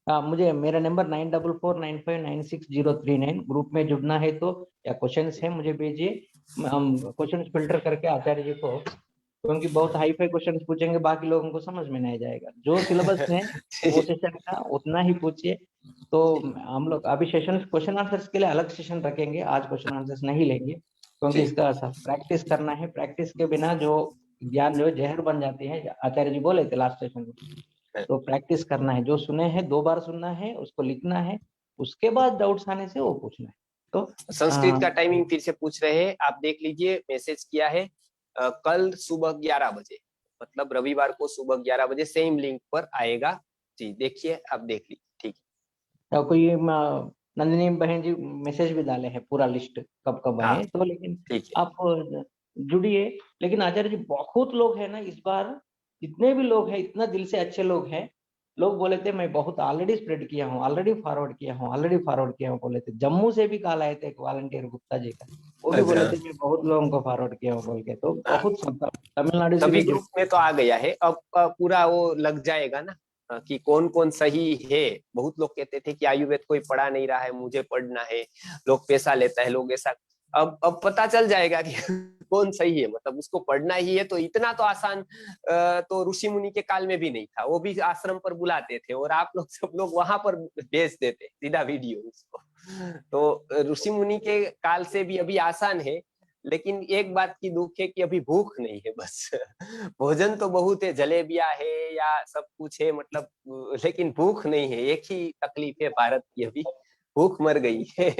मुझे मेरा नंबर 9449596039, ग्रुप में जुड़ना है तो, या क्वेश्चंस है मुझे भेजिए। हम क्वेश्चंस फिल्टर करके आचार्य जी को, क्योंकि बहुत हाई फाई क्वेश्चंस पूछेंगे बाकी लोगों को समझ में नहीं जाएगा। जो सिलेबस है वो सेशन का उतना ही पूछिए। तो हम लोग अभी सेशन क्वेश्चन आंसर्स के लिए अलग सेशन रखेंगे, आज क्वेश्चन आंसर्स नहीं लेंगे, क्योंकि ठीक। इसका प्रैक्टिस करना है। प्रैक्टिस के बिना जो ज्ञान जो है जहर बन जाती है, आचार्य जी बोले थे लास्ट सेशन में। तो प्रैक्टिस करना है, जो सुने हैं 2 बार सुनना है, उसको लिखना है, उसके बाद डाउट्स आने से वो पूछना है। तो संस्कृत का टाइमिंग फिर से पूछ रहे हैं, आप देख लीजिए, मैसेज किया है। कल सुबह 11 बजे, मतलब रविवार को सुबह 11 बजे सेम लिंक पर आएगा। जी देखिए, आप देख लीजिए, ठीक है। कोई नंदिनी बहन जी मैसेज भी डाले हैं पूरा लिस्ट कब कब हाँ है, तो लेकिन ठीक है। आप जुड़िए। लेकिन आचार्य जी बहुत लोग हैं ना इस बार, जितने भी लोग हैं इतना दिल से अच्छे लोग हैं। लोग बोले थे मैं बहुत ऑलरेडी स्प्रेड किया हूँ, ऑलरेडी फॉरवर्ड किया हूँ, ऑलरेडी फॉरवर्ड किया हूँ बोले थे। जम्मू से भी कॉल आए थे एक वॉलंटियर गुप्ता जी का, वो भी बोले अच्छा थे मैं बहुत लोगों को फॉरवर्ड किया हूँ बोल के। तो हाँ, बहुत तमिलनाडु से सभी भी जुड़े। ग्रुप में तो आ गया है। अब पूरा वो लग जाएगा ना, कि कौन कौन सही है। बहुत लोग कहते थे कि आयुर्वेद कोई पढ़ा नहीं रहा है, मुझे पढ़ना है, लोग पैसा लेता है, लोग ऐसा। अब पता चल जाएगा कि कौन सही है, मतलब उसको पढ़ना ही है। तो इतना तो आसान तो ऋषि मुनि के काल में भी नहीं था, वो भी आश्रम पर बुलाते थे और आप लोग सब लोग वहां पर भेज देते सीधा वीडियो उसको। तो ऋषि मुनि के काल से भी अभी आसान है। लेकिन एक बात की दुख है कि अभी भूख नहीं है बस। भोजन तो बहुत है, जलेबियां है या सब कुछ है मतलब, लेकिन भूख नहीं है। एक ही तकलीफ है भारत की अभी, भूख मर गई है।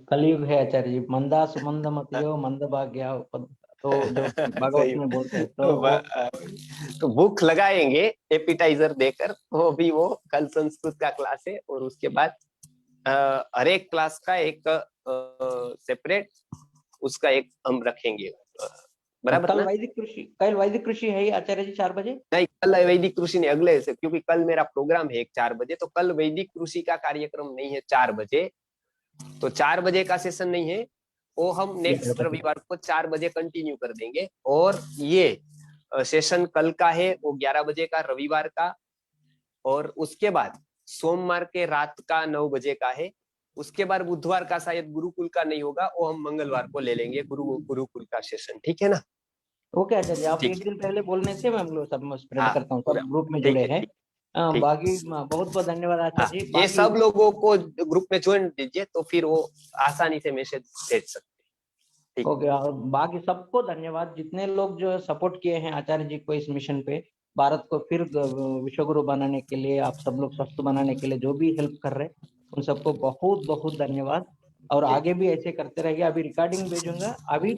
कलयुग है आचार्य जी, मंदा सुमंद मतियो मंद भाग्या तो जो भागवत सही। में बोलते हैं तो तो, वो तो भूख लगाएंगे एपिटाइजर देकर। वो भी वो कल संस्कृत का क्लास है और उसके बाद हर एक क्लास का एक सेपरेट उसका एक हम रखेंगे। बराबर कल ना? वैदिक कृषि है ही आचार्य जी 4 बजे। नहीं, कल वैदिक कृषि नहीं, अगले से, क्योंकि कल मेरा प्रोग्राम है एक 4 बजे, तो कल वैदिक कृषि का कार्यक्रम नहीं है 4 बजे। तो 4 बजे का सेशन नहीं है, वो हम नेक्स्ट 11 बजे। रविवार को 4 बजे कंटिन्यू कर देंगे। और ये सेशन कल का है वो 11 बजे का रविवार का। और उसके बाद सोमवार के रात का 9 बजे का है। उसके बाद बुधवार का शायद गुरुकुल का नहीं होगा, वो हम मंगलवार को ले लेंगे गुरुकुल का सेशन। ठीक है ना? ओके आचार्य जी, आप ठीक एक है। दिन पहले बोलने से मैं हम लोग सब स्प्रेड हाँ करता हूँ, पूरा सब ग्रुप में ठीक जुड़े है। हैं। ठीक। ठीक। बाकी बहुत बहुत धन्यवाद हाँ, आचार्य जी। ये बाकी सब लोगों को ग्रुप में ज्वाइन दीजिए तो फिर वो आसानी से मैसेज भेज सकते हैं। ठीक। ओके, और बाकी सबको धन्यवाद जितने लोग जो सपोर्ट किए हैं आचार्य जी को इस मिशन पे, भारत को फिर विश्व गुरु बनाने के लिए, आप सब लोग स्वस्थ बनाने के लिए जो भी हेल्प कर रहे हैं उन सबको बहुत बहुत धन्यवाद। और ठीक। आगे भी ऐसे करते रहिए। अभी रिकॉर्डिंग भेजूंगा, अभी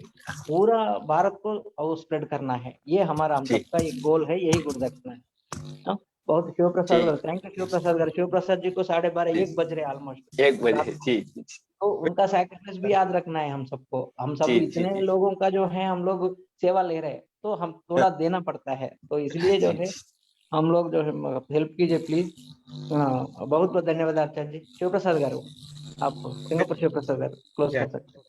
पूरा भारत को स्प्रेड करना है, ये हमारा हम ठीक। सबका एक गोल है, यही गुरुदक्षिणा है। हाँ, बहुत शिव प्रसाद ठीक। गाరు, थैंक यू शिव प्रसाद गाరు। शिव प्रसाद जी को 12:30 1 बज रहे एक ऑलमोस्ट रात बजे को। ठीक। तो उनका सैक्रिफाइस भी याद रखना है हम सबको। हम सब ठीक। ठीक। इतने लोगों का जो है हम लोग सेवा ले रहे हैं, तो हम थोड़ा देना पड़ता है, तो इसलिए जो ठीक। है हम लोग जो है हेल्प कीजिए प्लीज। बहुत बहुत धन्यवाद आचार्य जी। शिव प्रसाद गाరు, आप सिंगापुर शिव प्रसाद गाరు क्लोज कर सकते हैं।